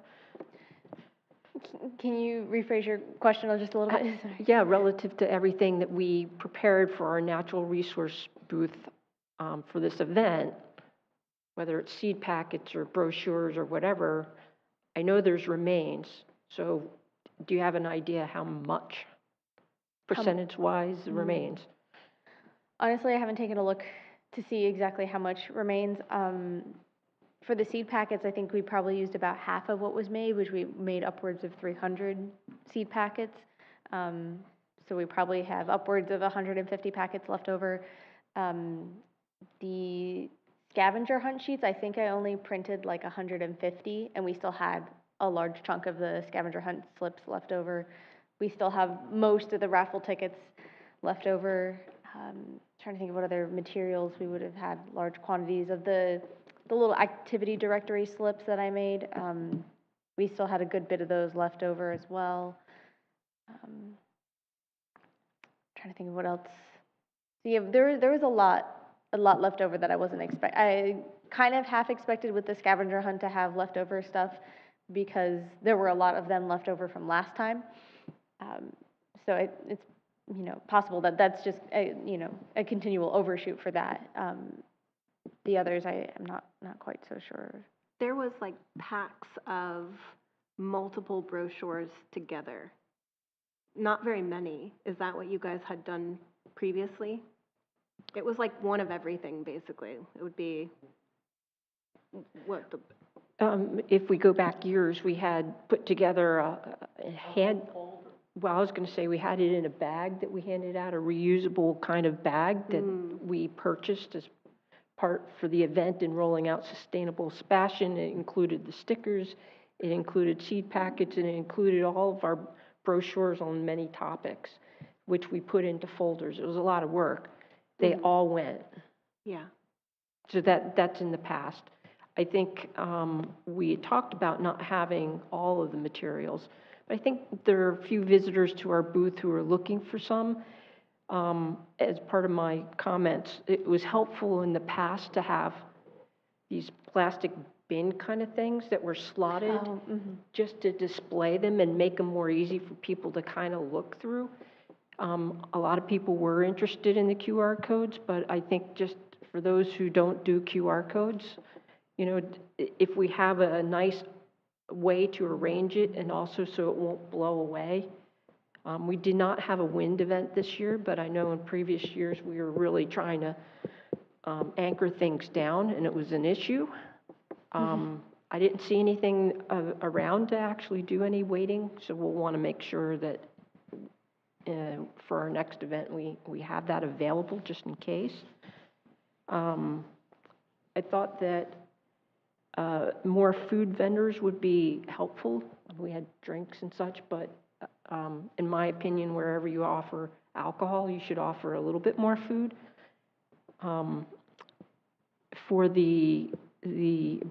Can you rephrase your question just a little bit? Sorry. Yeah, relative to everything that we prepared for our natural resource booth for this event, whether it's seed packets or brochures or whatever, I know there's remains. So do you have an idea how much percentage-wise remains? Honestly, I haven't taken a look to see exactly how much remains. For the seed packets, I think we probably used about half of what was made, which we made upwards of 300 seed packets. So we probably have upwards of 150 packets left over. The scavenger hunt sheets, I think I only printed like 150, and we still had a large chunk of the scavenger hunt slips left over. We still have most of the raffle tickets left over. Trying to think of what other materials we would have had large quantities of. The little activity directory slips that I made, we still had a good bit of those left over as well. Trying to think of what else. So yeah, there was a lot left over that I wasn't I kind of half expected with the scavenger hunt to have leftover stuff, because there were a lot of them left over from last time. So it's possible that that's just a continual overshoot for that. The others, I am not quite so sure. There was like packs of multiple brochures together. Not very many. Is that what you guys had done previously? It was like one of everything, basically. It would be what the... If we go back years, we had put together a hand... Well, I was going to say we had it in a bag that we handed out, a reusable kind of bag that we purchased as part for the event in rolling out Sustainable Sebastian. It included the stickers, it included seed packets, and it included all of our brochures on many topics, which we put into folders. It was a lot of work. They all went. Yeah. So that's in the past. I think we had talked about not having all of the materials, but I think there are a few visitors to our booth who are looking for some. As part of my comments, it was helpful in the past to have these plastic bin kind of things that were slotted Oh, mhm. just to display them and make them more easy for people to kind of look through. A lot of people were interested in the QR codes, but I think just for those who don't do QR codes, you know, if we have a nice way to arrange it and also so it won't blow away. We did not have a wind event this year, but I know in previous years we were really trying to anchor things down, and it was an issue. I didn't see anything around to actually do any weighting, so we'll want to make sure that for our next event, we have that available just in case. I thought that more food vendors would be helpful. We had drinks and such, but in my opinion, wherever you offer alcohol, you should offer a little bit more food. For the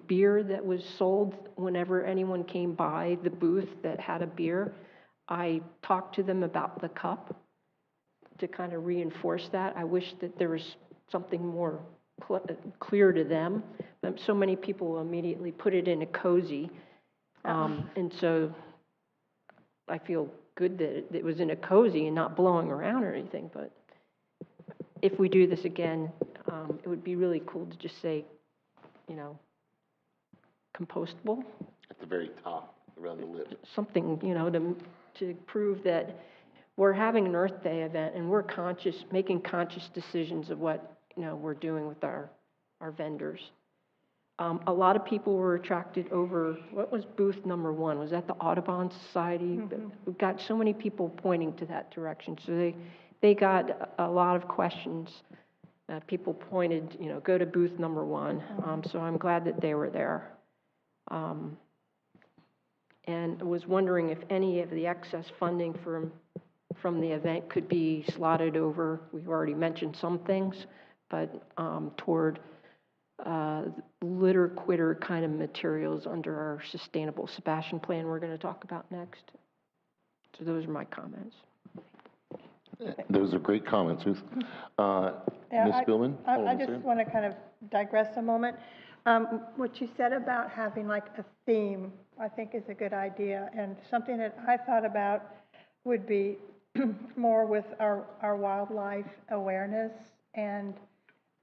beer that was sold whenever anyone came by the booth that had a beer, I talked to them about the cup to kind of reinforce that. I wish that there was something more clear to them. So many people immediately put it in a cozy. And so I feel good that it was in a cozy and not blowing around or anything. But if we do this again, it would be really cool to just say, you know, compostable. At the very top, around the lip. Something, you know, to prove that we're having an Earth Day event and we're making conscious decisions of what, you know, we're doing with our vendors. A lot of people were attracted over, what was booth number 1? Was that the Audubon Society? Mm-hmm. We've got so many people pointing to that direction. So they got a lot of questions. People pointed, you know, go to booth number 1. So I'm glad that they were there. And I was wondering if any of the excess funding from the event could be slotted over, we've already mentioned some things, but toward litter quitter kind of materials under our sustainable Sebastian plan we're going to talk about next. So those are my comments. Those are great comments, Ruth. Yeah, Ms. Billman? hold I on a just second. want to kind of digress a moment. What you said about having like a theme, I think is a good idea. And something that I thought about would be more with our wildlife awareness and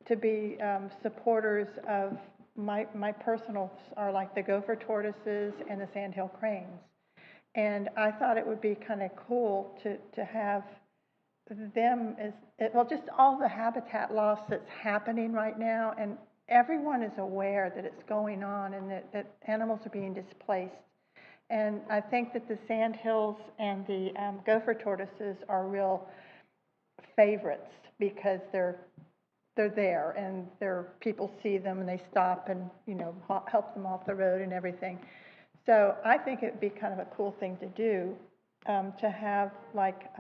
to be supporters of my personals are like the gopher tortoises and the sandhill cranes. And I thought it would be kind of cool to have them as, well, just all the habitat loss that's happening right now, and everyone is aware that it's going on and that animals are being displaced. And I think that the sandhills and the gopher tortoises are real favorites because they're there and people see them and they stop and, you know, help them off the road and everything. So I think it'd be kind of a cool thing to do, to have like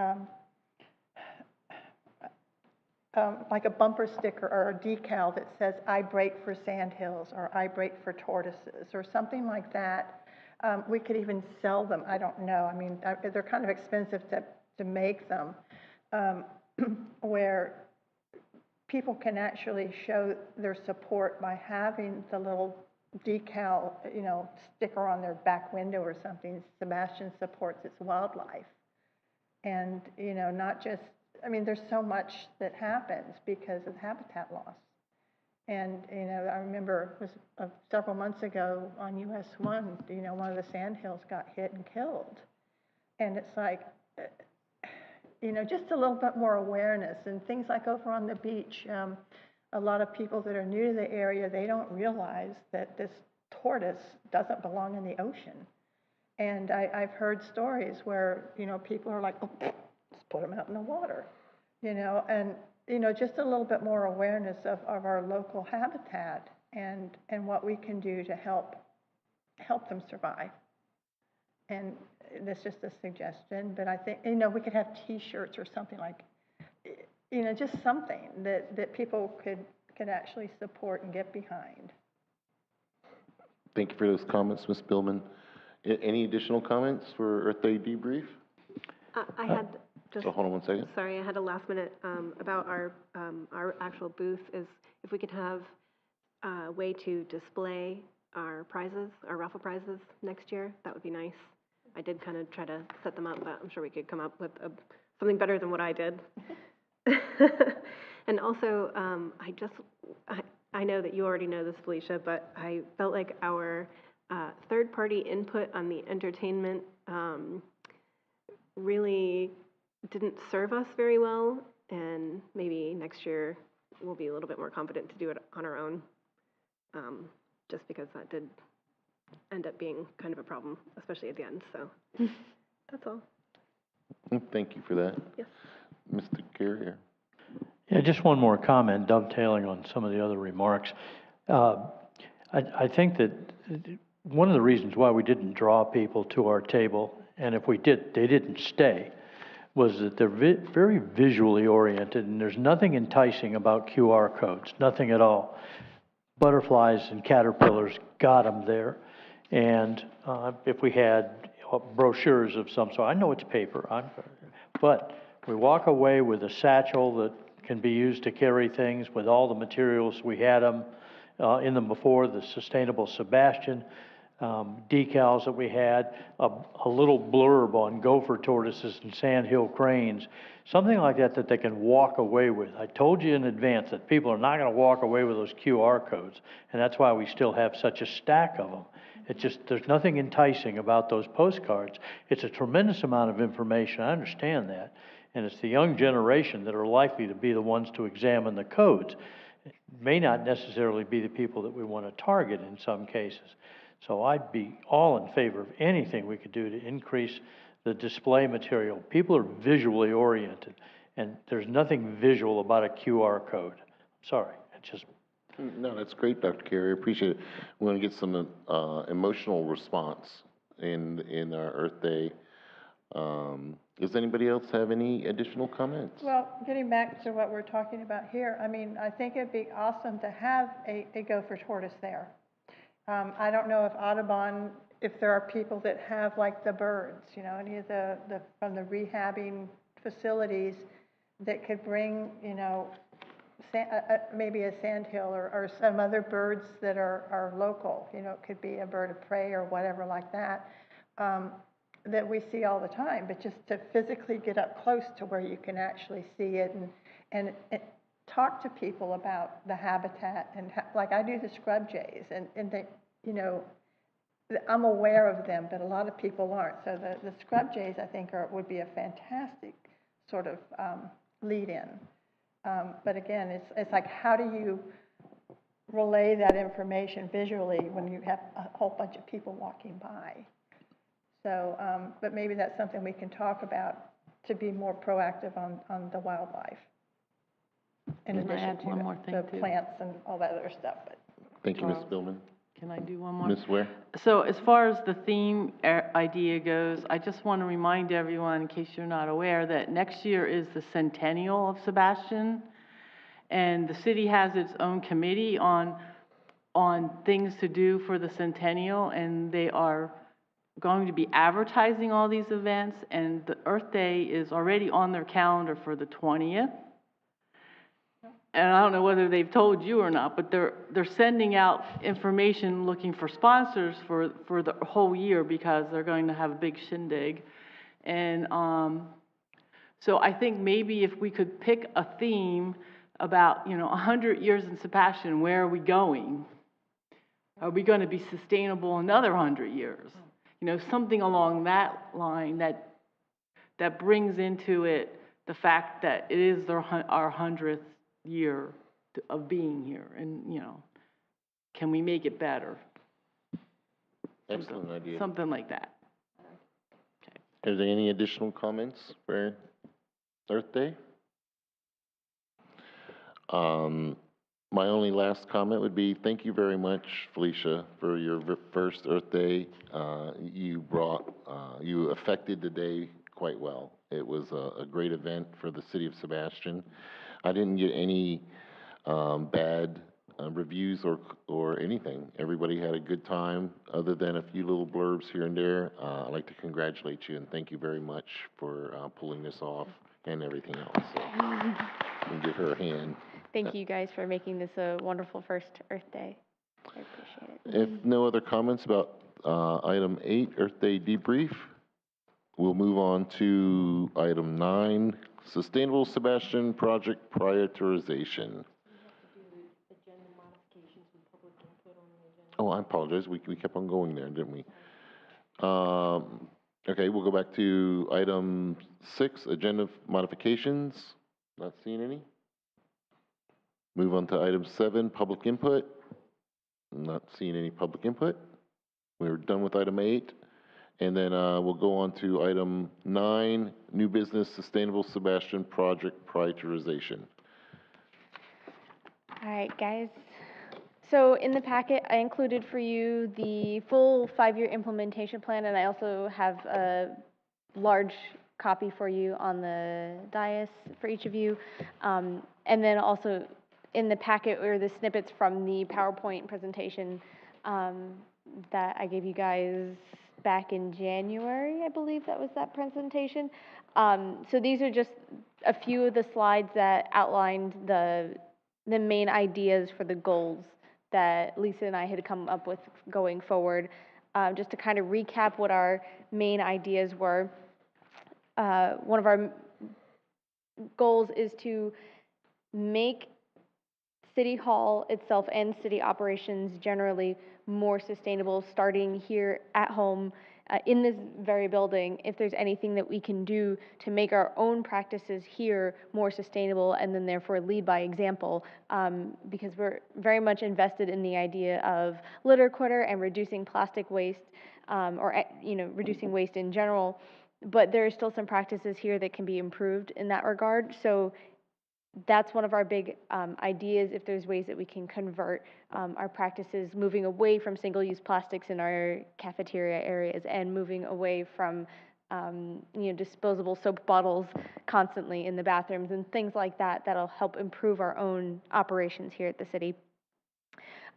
a bumper sticker or a decal that says, I break for sandhills, or I break for tortoises, or something like that. We could even sell them, I don't know. I mean, they're kind of expensive to make them, where people can actually show their support by having the little decal, you know, sticker on their back window or something. Sebastian supports its wildlife. And, you know, not just, I mean, there's so much that happens because of habitat loss. And, you know, I remember it was several months ago on US 1, you know, one of the sandhills got hit and killed. And it's like, you know, just a little bit more awareness and things like over on the beach. A lot of people that are new to the area, they don't realize that this tortoise doesn't belong in the ocean. And I've heard stories where, you know, people are like, oh, let's put them out in the water, you know, and, you know, just a little bit more awareness of our local habitat and what we can do to help them survive. And that's just a suggestion, but I think, you know, we could have T-shirts or something like, you know, just something that people could actually support and get behind. Thank you for those comments, Ms. Billman. Any additional comments for Earth Day debrief? I had just, So hold on one second. sorry, I had a last minute about our actual booth is if we could have a way to display our prizes, our raffle prizes next year. That would be nice. I did kind of try to set them up, but I'm sure we could come up with something better than what I did. And also, I know that you already know this, Felicia, but I felt like our third-party input on the entertainment really didn't serve us very well, and maybe next year we'll be a little bit more confident to do it on our own, just because that did end up being kind of a problem, especially at the end, so that's all. Thank you for that. Yes. Mr. Carrier. Yeah, just one more comment dovetailing on some of the other remarks. I think that one of the reasons why we didn't draw people to our table, and if we did, they didn't stay, was that they're very visually oriented, and there's nothing enticing about QR codes, nothing at all. Butterflies and caterpillars got them there. And if we had brochures of some sort, I know it's paper, but we walk away with a satchel that can be used to carry things with all the materials. We had them in them before, the Sustainable Sebastian decals that we had, a little blurb on gopher tortoises and sandhill cranes, something like that that they can walk away with. I told you in advance that people are not going to walk away with those QR codes, and that's why we still have such a stack of them. It's just, there's nothing enticing about those postcards. It's a tremendous amount of information, I understand that, and it's the young generation that are likely to be the ones to examine the codes. It may not necessarily be the people that we want to target in some cases. So I'd be all in favor of anything we could do to increase the display material. People are visually oriented, and there's nothing visual about a QR code. Sorry, it's just... No, that's great, Dr. Carey. I appreciate it. We want to get some emotional response in our Earth Day. Does anybody else have any additional comments? Well, getting back to what we're talking about here, I mean, I think it'd be awesome to have a gopher tortoise there. I don't know if Audubon, if there are people that have like the birds, you know, any of the from the rehabbing facilities that could bring, you know, maybe a sandhill or some other birds that are local, you know, it could be a bird of prey or whatever like that, that we see all the time, but just to physically get up close to where you can actually see it and talk to people about the habitat and like I do the scrub jays and they, you know, I'm aware of them, but a lot of people aren't. So the scrub jays, I think, would be a fantastic sort of lead-in. But again, it's like, how do you relay that information visually when you have a whole bunch of people walking by? So, but maybe that's something we can talk about to be more proactive on the wildlife. In addition to the plants and all that other stuff. But. Thank you, Ms. Billman. Can I do one more? Ms. Ware? So as far as the theme idea goes, I just want to remind everyone, in case you're not aware, that next year is the centennial of Sebastian, and the city has its own committee on things to do for the centennial, and they are going to be advertising all these events, and the Earth Day is already on their calendar for the 20th. And I don't know whether they've told you or not, but they're sending out information looking for sponsors for the whole year because they're going to have a big shindig. And so I think maybe if we could pick a theme about, 100 years in Sebastian, where are we going? Are we going to be sustainable another 100 years? Something along that line that brings into it the fact that it is our 100th year of being here, and can we make it better? Excellent idea. Something like that. Okay. Are there any additional comments for Earth Day? My only last comment would be thank you very much, Felicia, for your first Earth Day. You affected the day quite well. It was a great event for the city of Sebastian. I didn't get any bad reviews or anything. Everybody had a good time, other than a few little blurbs here and there. I'd like to congratulate you and thank you very much for pulling this off and everything else. So, we'll give her a hand. Thank you guys for making this a wonderful first Earth Day. I appreciate it. If no other comments about item 8, Earth Day debrief, we'll move on to item 9, Sustainable Sebastian Project Prioritization. Oh, I apologize. We kept on going there, didn't we? Okay, we'll go back to item 6, agenda modifications. Not seeing any. Move on to item 7, public input. Not seeing any public input. We're done with item 8. And then we'll go on to item 9, new business, Sustainable Sebastian Project Prioritization. All right, guys. So in the packet, I included for you the full 5-year implementation plan, and I also have a large copy for you on the dais for each of you. And then also in the packet were the snippets from the PowerPoint presentation that I gave you guys back in January, I believe that was that presentation. So these are just a few of the slides that outlined the main ideas for the goals that Lisa and I had come up with going forward. Just to kind of recap what our main ideas were. One of our goals is to make City Hall itself and city operations generally more sustainable, starting here at home in this very building. If there's anything that we can do to make our own practices here more sustainable, and then therefore lead by example, because we're very much invested in the idea of litter quitter and reducing plastic waste, or reducing waste in general. But there are still some practices here that can be improved in that regard. So that's one of our big ideas, if there's ways that we can convert our practices, moving away from single-use plastics in our cafeteria areas and moving away from disposable soap bottles constantly in the bathrooms and things like that, that'll help improve our own operations here at the city.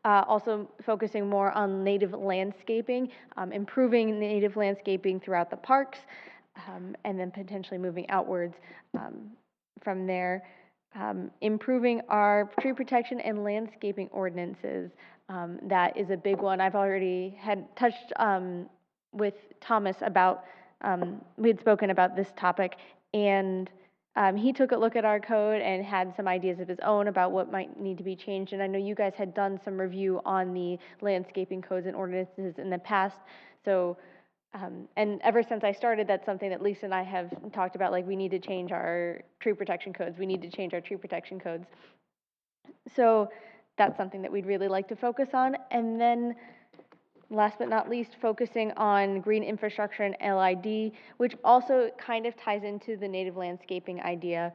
Also focusing more on native landscaping, improving native landscaping throughout the parks, and then potentially moving outwards from there. Improving our tree protection and landscaping ordinances. That is a big one. I've already had touched with Thomas about, we had spoken about this topic, and he took a look at our code and had some ideas of his own about what might need to be changed. And I know you guys had done some review on the landscaping codes and ordinances in the past. So and ever since I started, that's something that Lisa and I have talked about, like we need to change our tree protection codes. We need to change our tree protection codes. So that's something that we'd really like to focus on. And then last but not least, focusing on green infrastructure and LID, which also kind of ties into the native landscaping idea.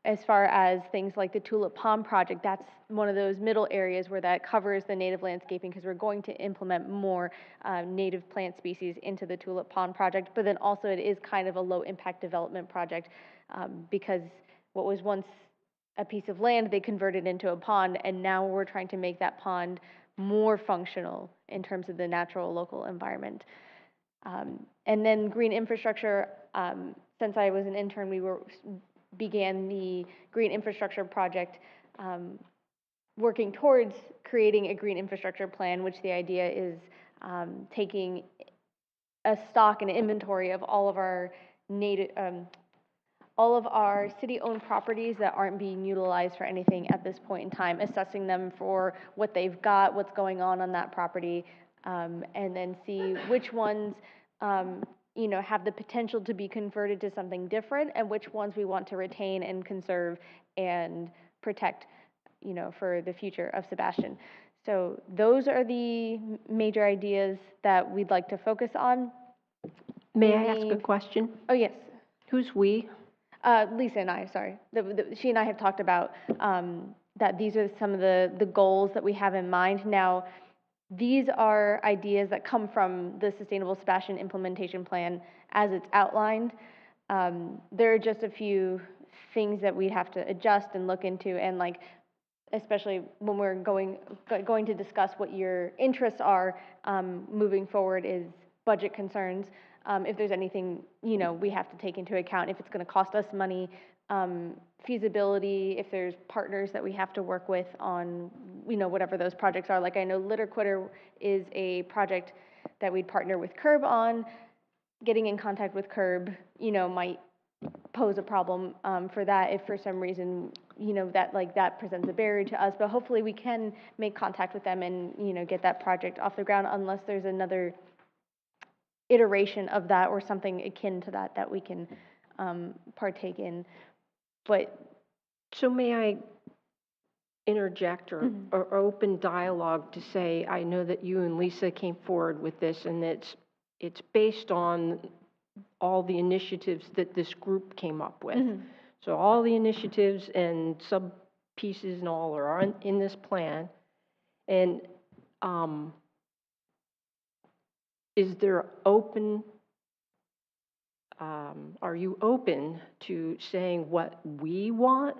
As far as things like the Tulip Pond project, that's one of those middle areas where that covers the native landscaping, because we're going to implement more native plant species into the Tulip Pond project. But then also it is kind of a low impact development project, because what was once a piece of land, they converted into a pond, and now we're trying to make that pond more functional in terms of the natural local environment. And then green infrastructure, since I was an intern, began the green infrastructure project, working towards creating a green infrastructure plan, which the idea is taking a stock and inventory of all of our city-owned properties that aren't being utilized for anything at this point in time, assessing them for what they've got, what's going on that property, and then see which ones have the potential to be converted to something different, and which ones we want to retain and conserve and protect, for the future of Sebastian. So those are the major ideas that we'd like to focus on. May I ask a question? Oh, yes. Who's we? Lisa and I, sorry. She and I have talked about that these are some of the goals that we have in mind. Now, these are ideas that come from the Sustainable Sebastian Implementation Plan as it's outlined. There are just a few things that we'd have to adjust and look into, and especially when we're going to discuss what your interests are moving forward, is budget concerns. If there's anything, we have to take into account, if it's going to cost us money, feasibility, if there's partners that we have to work with on whatever those projects are. Like I know Litter Quitter is a project that we'd partner with Curb on. Getting in contact with Curb, might pose a problem for that if for some reason, that presents a barrier to us. But hopefully we can make contact with them and, get that project off the ground unless there's another iteration of that or something akin to that we can partake in. But So may I interject or open dialogue to say, I know that you and Lisa came forward with this, and it's based on all the initiatives that this group came up with. So all the initiatives and sub pieces and all are in this plan. And is there are you open to saying what we want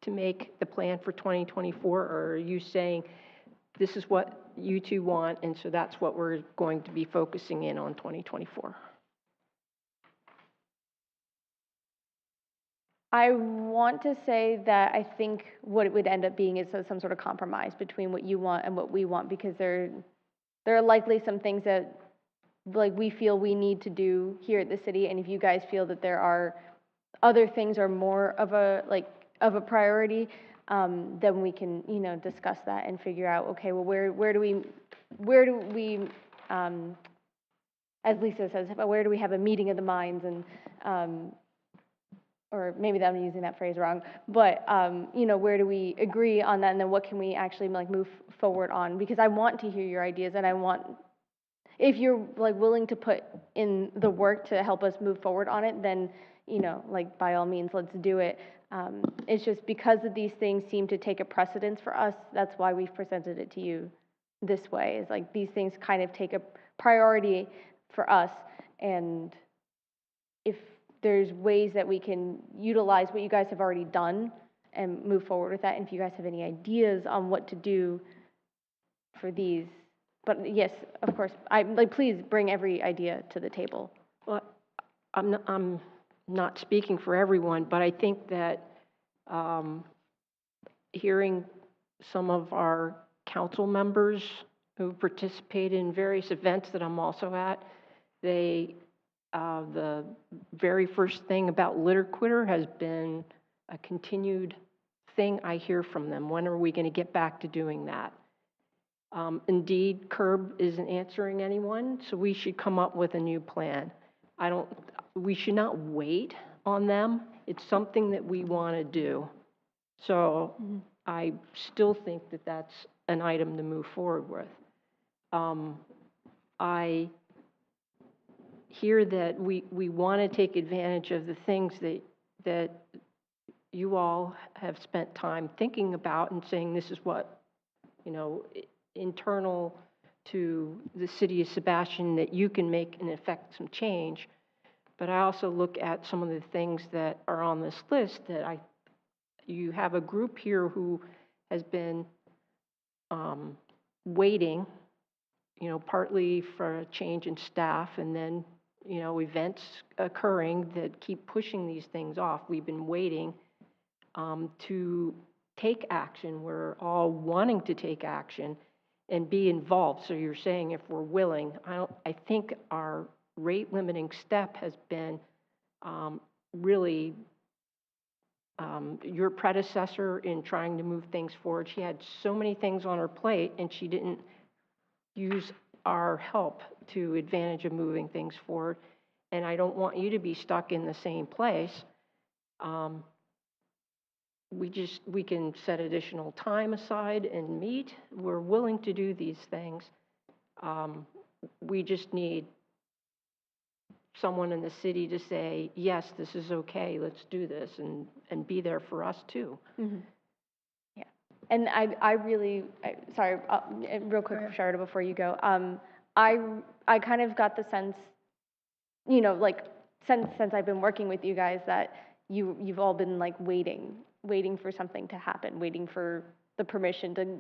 to make the plan for 2024, or are you saying this is what you two want, and so that's what we're going to be focusing in on 2024? I want to say that I think what it would end up being is some sort of compromise between what you want and what we want, because there are likely some things that we feel we need to do here at the city, and if you guys feel that there are other things or more of a priority, then we can discuss that and figure out, okay, well where do we as Lisa says, where do we have a meeting of the minds, and or maybe I'm using that phrase wrong, but where do we agree on that, and then what can we actually move forward on? Because I want to hear your ideas, and I want, if you're willing to put in the work to help us move forward on it, then by all means, let's do it. It's just because of these things seem to take a precedence for us. That's why we've presented it to you this way. Is these things kind of take a priority for us, and if there's ways that we can utilize what you guys have already done and move forward with that, and if you guys have any ideas on what to do for these. But yes, of course, please bring every idea to the table. Well, I'm not speaking for everyone, but I think that hearing some of our council members who participate in various events that I'm also at, the very first thing about Litter Quitter has been a continued thing I hear from them. When are we going to get back to doing that? Indeed, Curb isn't answering anyone, so we should come up with a new plan. We should not wait on them. It's something that we want to do. So I still think that that's an item to move forward with. I hear that we want to take advantage of the things that you all have spent time thinking about and saying this is what, internal to the city of Sebastian, that you can make and affect some change. But I also look at some of the things that are on this list that you have a group here who has been waiting, partly for a change in staff, and then, events occurring that keep pushing these things off. We've been waiting to take action. We're all wanting to take action and be involved. So you're saying if we're willing, I think our rate limiting step has been really your predecessor in trying to move things forward. She had so many things on her plate, and she didn't use our help to advantage of moving things forward. And I don't want you to be stuck in the same place. We can set additional time aside and meet. We're willing to do these things. We just need someone in the city to say, yes, this is okay, let's do this, and be there for us too. Mm-hmm. Yeah, and I really, sorry, real quick, Sharda, before you go, I kind of got the sense, since I've been working with you guys, that you've all been waiting for something to happen, waiting for the permission to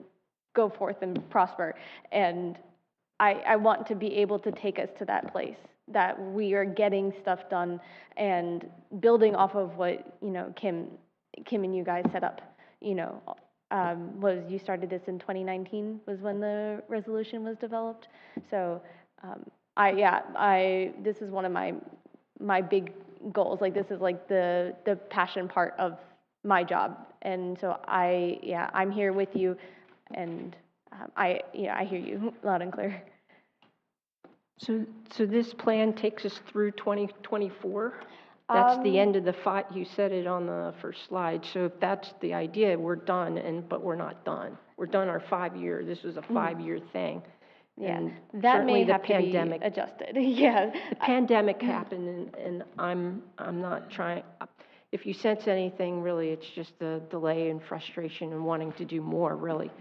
go forth and prosper, and I want to be able to take us to that place, that we are getting stuff done and building off of what, Kim and you guys set up, you started this in 2019 was when the resolution was developed. So, this is one of my big goals. Like, this is like the passion part of my job. And so I'm here with you, and I hear you loud and clear. So this plan takes us through 2024? That's the end of the you said it on the first slide. So if that's the idea, we're done, but we're not done. We're done our 5 year, this was a 5-year thing. Yeah, And that may certainly the have to pandemic, be adjusted. Yeah. the pandemic happened, and I'm not trying, if you sense anything, really, it's just the delay and frustration and wanting to do more, really.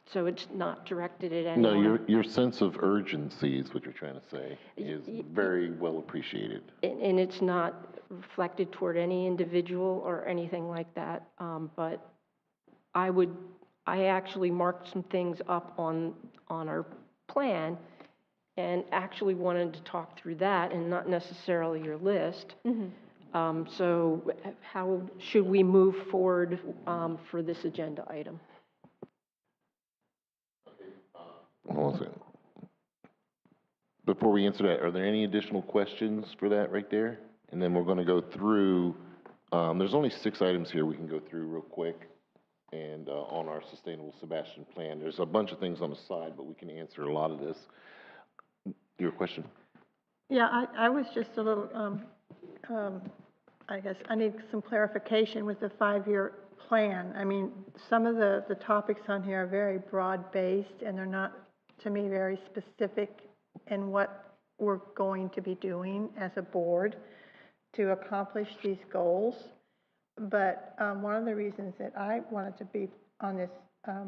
So it's not directed at anyone. No, your sense of urgency is what you're trying to say, is very well appreciated. And it's not reflected toward any individual or anything like that, but I actually marked some things up on our plan and actually wanted to talk through that and not necessarily your list. So how should we move forward for this agenda item? Hold on a second. Before we answer that, are there any additional questions for that right there? And then we're going to go through, there's only 6 items here we can go through real quick. And on our Sustainable Sebastian plan, there's a bunch of things on the side, but we can answer a lot of this. Your question? Yeah, I was just a little, I guess I need some clarification with the 5-year plan. I mean, some of the topics on here are very broad-based, and they're not, to me, very specific in what we're going to be doing as a board to accomplish these goals. But one of the reasons that I wanted to be on this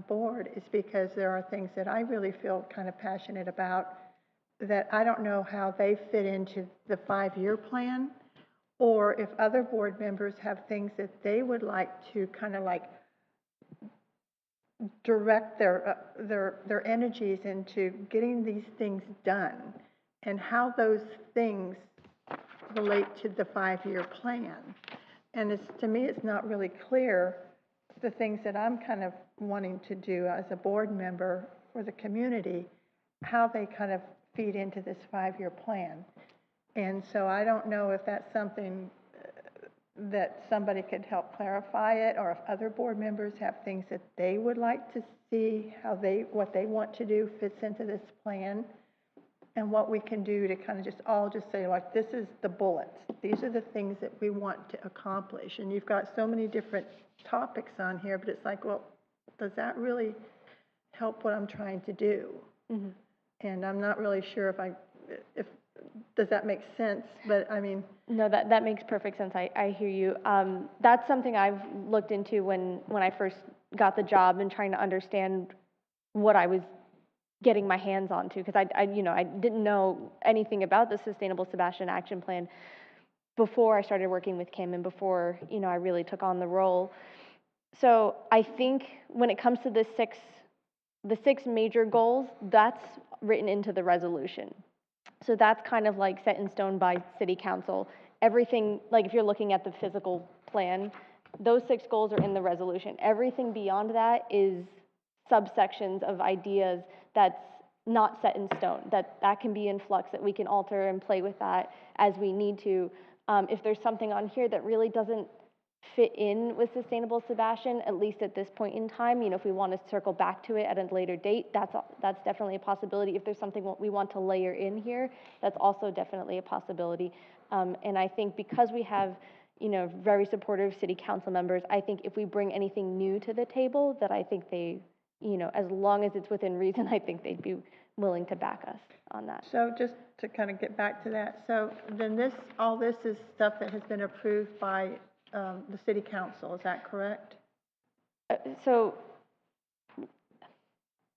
board is because there are things that I really feel kind of passionate about that I don't know how they fit into the 5-year plan, or if other board members have things that they would like to kind of like direct their energies into getting these things done, and how those things relate to the 5-year plan. And to me, it's not really clear the things that I'm kind of wanting to do as a board member for the community, how they kind of feed into this 5-year plan. And so I don't know if that's something that somebody could help clarify it, or if other board members have things that they would like to see, what they want to do fits into this plan, and what we can do to kind of just say, like, this is the bullets. These are the things that we want to accomplish. And you've got so many different topics on here, but it's like, well, does that really help what I'm trying to do? And I'm not really sure does that make sense? But I mean. No, that makes perfect sense. I hear you. That's something I've looked into when I first got the job, and trying to understand what I was getting my hands onto, because I didn't know anything about the Sustainable Sebastian Action Plan before I started working with Kim, and before I really took on the role. So I think when it comes to the six major goals, that's written into the resolution. So that's kind of like set in stone by City Council. Everything, like if you're looking at the physical plan, those 6 goals are in the resolution. Everything beyond that is subsections of ideas that's not set in stone, that can be in flux, that we can alter and play with that as we need to. If there's something on here that really doesn't fit in with Sustainable Sebastian, at least at this point in time, if we want to circle back to it at a later date, that's definitely a possibility. If there's something we want to layer in here, that's also definitely a possibility. And I think because we have, very supportive City Council members, I think if we bring anything new to the table, that I think they, as long as it's within reason, I think they'd be willing to back us on that. So just to kind of get back to that, so then all this is stuff that has been approved by the City Council, is that correct? So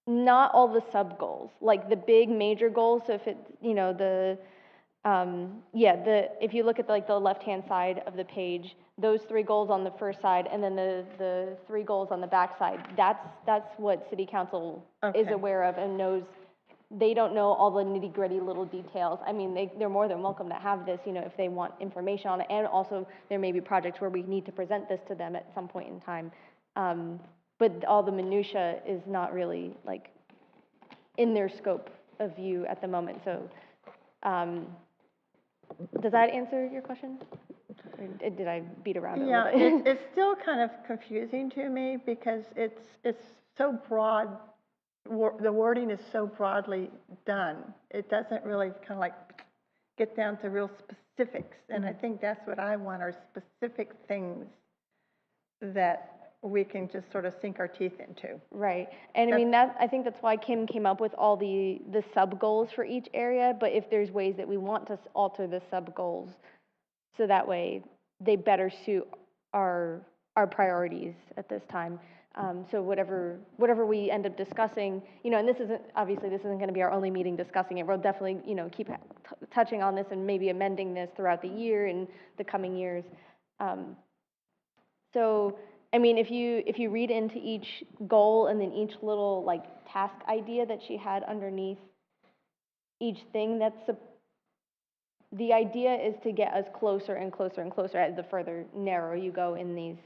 not all the sub goals, like the big major goals. So if it's, if you look at the left-hand side of the page, those 3 goals on the first side, and then the 3 goals on the back side, that's what City Council is aware of and knows. They don't know all the nitty-gritty little details. I mean, they're more than welcome to have this, if they want information on it. And also, there may be projects where we need to present this to them at some point in time. But all the minutia is not really like in their scope of view at the moment, so, does that answer your question? Or did I beat around it a Yeah, little bit? it's still kind of confusing to me because it's so broad, the wording is so broadly done. It doesn't really kind of like get down to real specifics. And I think that's what I want, are specific things that we can just sort of sink our teeth into. Right, and I mean, I think that's why Kim came up with all the sub-goals for each area, but if there's ways that we want to alter the sub-goals, so that way they better suit our priorities at this time. So whatever we end up discussing, you know, and this isn't gonna be our only meeting discussing it, we'll definitely, you know, keep touching on this and maybe amending this throughout the year and the coming years. So, I mean, if you read into each goal and then each little like task idea that she had underneath each thing, the idea is to get us closer and closer and closer as the further narrow you go in these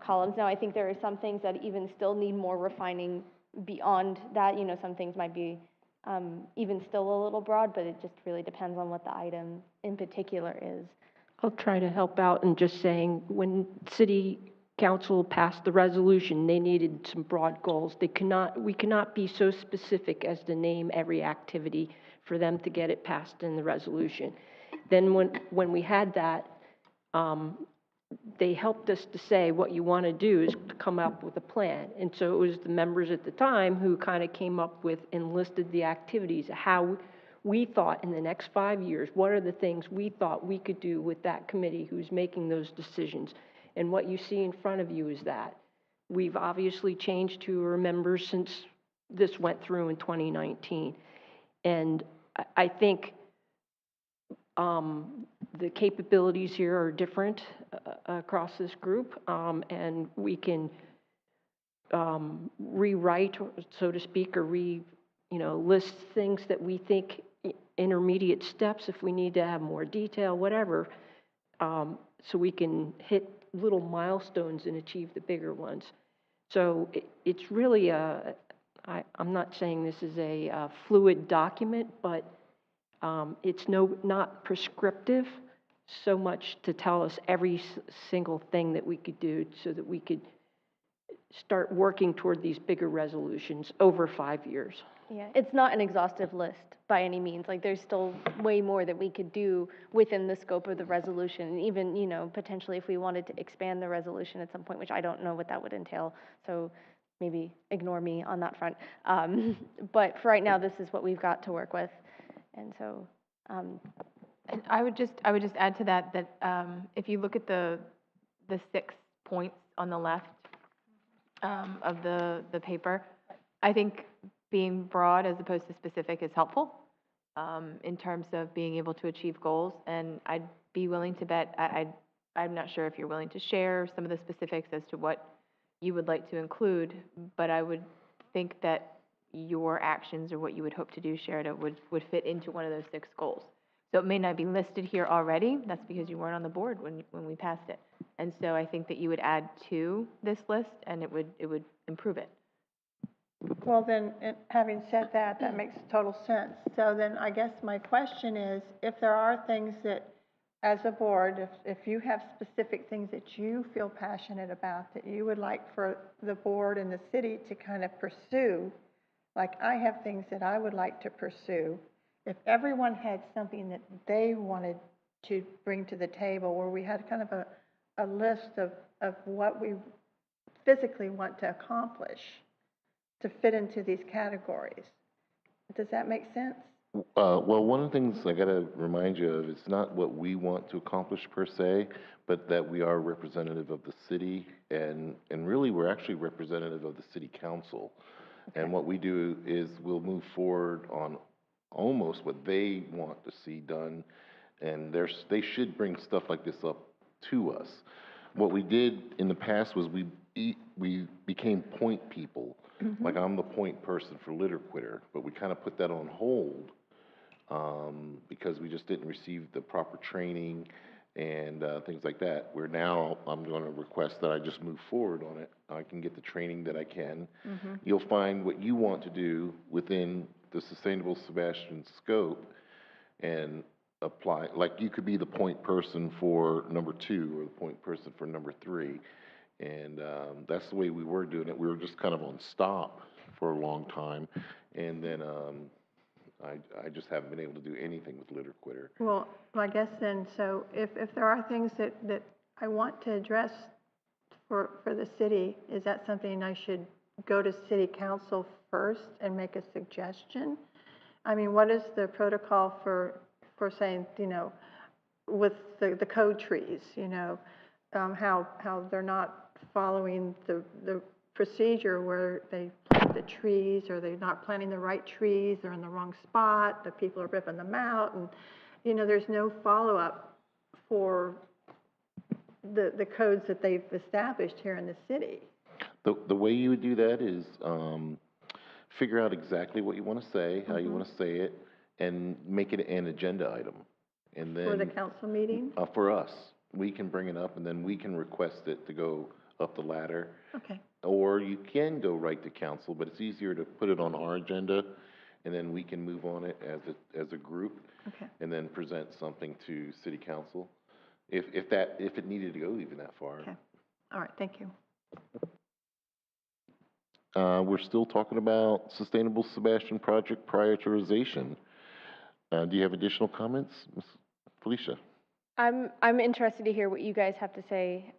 columns. Now, I think there are some things that even still need more refining beyond that. You know, some things might be even still a little broad, but it just really depends on what the item in particular is. I'll try to help out in just saying, when City Council passed the resolution, they needed some broad goals. We cannot be so specific as to name every activity for them to get it passed in the resolution. Then when we had that, they helped us to say what you want to do is to come up with a plan. And so it was the members at the time who kind of came up with and listed the activities, how we thought in the next 5 years, what are the things we thought we could do with that committee who's making those decisions. And what you see in front of you is that. We've obviously changed who are members since this went through in 2019. And I think the capabilities here are different across this group, and we can rewrite, so to speak, or list things that we think intermediate steps if we need to have more detail, whatever, so we can hit little milestones and achieve the bigger ones. So it's really I'm not saying this is a fluid document, but it's not prescriptive so much to tell us every single thing that we could do so that we could start working toward these bigger resolutions over 5 years. Yeah, it's not an exhaustive list by any means. Like, there's still way more that we could do within the scope of the resolution. And even, you know, potentially if we wanted to expand the resolution at some point, which I don't know what that would entail, so maybe ignore me on that front. But for right now, this is what we've got to work with. And so, And I would just add to that if you look at the 6 points on the left of the paper, I think being broad as opposed to specific is helpful in terms of being able to achieve goals. And I'd be willing to bet, I'm not sure if you're willing to share some of the specifics as to what you would like to include, but I would think that your actions or what you would hope to do, Sherida, would fit into one of those 6 goals. So it may not be listed here already. That's because you weren't on the board when we passed it. And so I think that you would add to this list, and it would improve it. Well, then, having said that, that makes total sense. So then I guess my question is, if there are things that, as a board, if you have specific things that you feel passionate about, that you would like for the board and the city to kind of pursue, like I have things that I would like to pursue, if everyone had something that they wanted to bring to the table, where we had kind of a list of what we physically want to accomplish to fit into these categories. Does that make sense? Well, one of the things I got to remind you of, it's not what we want to accomplish per se, but that we are representative of the city, and really we're actually representative of the city council. Okay. And what we do is we'll move forward on almost what they want to see done, and they should bring stuff like this up to us. What we did in the past was we became point people. Mm-hmm. Like, I'm the point person for Litter Quitter, but we kind of put that on hold because we just didn't receive the proper training and things like that. Where now I'm going to request that I just move forward on it. I can get the training that I can. You'll find what you want to do within the Sustainable Sebastian scope and apply. Like you could be the point person for number 2 or the point person for number 3. And that's the way we were doing it. We were just kind of on stop for a long time. And then I just haven't been able to do anything with Litter Quitter. Well, I guess then, so if there are things that I want to address for the city, is that something I should go to city council first and make a suggestion? I mean, what is the protocol for saying, you know, with the code trees, you know, how they're not following the procedure where they plant the trees, or they're not planting the right trees, they're in the wrong spot, the people are ripping them out, and, you know, there's no follow-up for the codes that they've established here in the city. The way you would do that is figure out exactly what you want to say, how you want to say it, and make it an agenda item. And then For the council meeting? for us, we can bring it up, and then we can request it to go up the ladder. Okay. Or you can go right to council, but it's easier to put it on our agenda, and then we can move on it as a group. Okay. And then present something to city council, if it needed to go even that far. Okay. All right, thank you. We're still talking about Sustainable Sebastian project prioritization. Do you have additional comments, Ms. Felicia? I'm interested to hear what you guys have to say,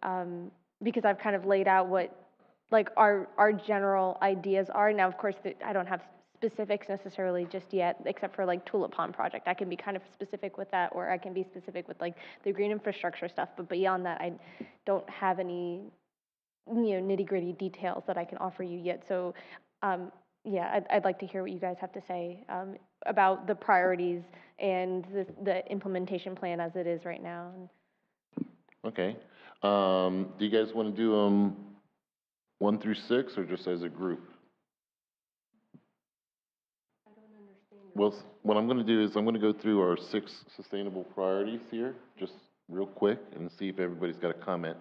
because I've kind of laid out what, like, our general ideas are. Now, of course, I don't have specifics necessarily just yet, except for like Tulip Pond project. I can be kind of specific with that, or I can be specific with like the green infrastructure stuff, but beyond that, I don't have any, you know, nitty-gritty details that I can offer you yet. So, yeah, I'd like to hear what you guys have to say about the priorities and the implementation plan as it is right now. Okay. Do you guys want to do them 1 through 6, or just as a group? Well, what I'm going to do is I'm going to go through our 6 sustainable priorities here, just real quick, and see if everybody's got a comment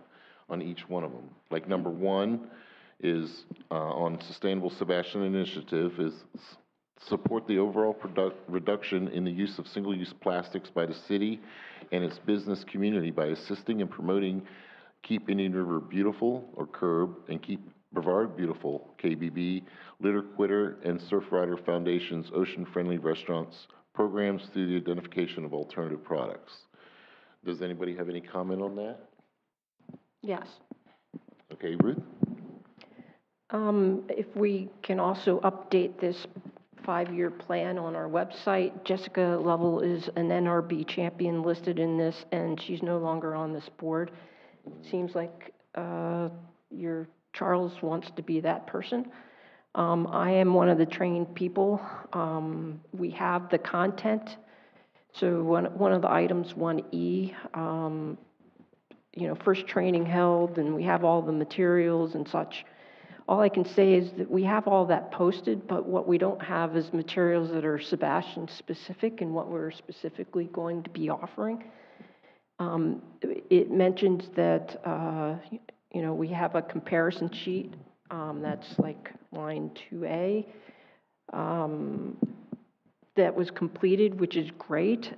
on each one of them. Like number 1 is on Sustainable Sebastian Initiative is support the overall reduction in the use of single-use plastics by the city and its business community by assisting and promoting Keep Indian River Beautiful, or CURB, and Keep Brevard Beautiful, KBB, Litter Quitter, and Surfrider Foundation's ocean-friendly restaurants programs through the identification of alternative products. Does anybody have any comment on that? Yes. Okay, Ruth? If we can also update this 5-year plan on our website. Jessica Lovell is an NRB champion listed in this, and she's no longer on this board. It seems like your Charles wants to be that person. I am one of the trained people. We have the content. So one of the items, 1E, you know, first training held, and we have all the materials and such. All I can say is that we have all that posted, but what we don't have is materials that are Sebastian specific and what we're specifically going to be offering. It mentions that, you know, we have a comparison sheet, that's like line 2A, that was completed, which is great.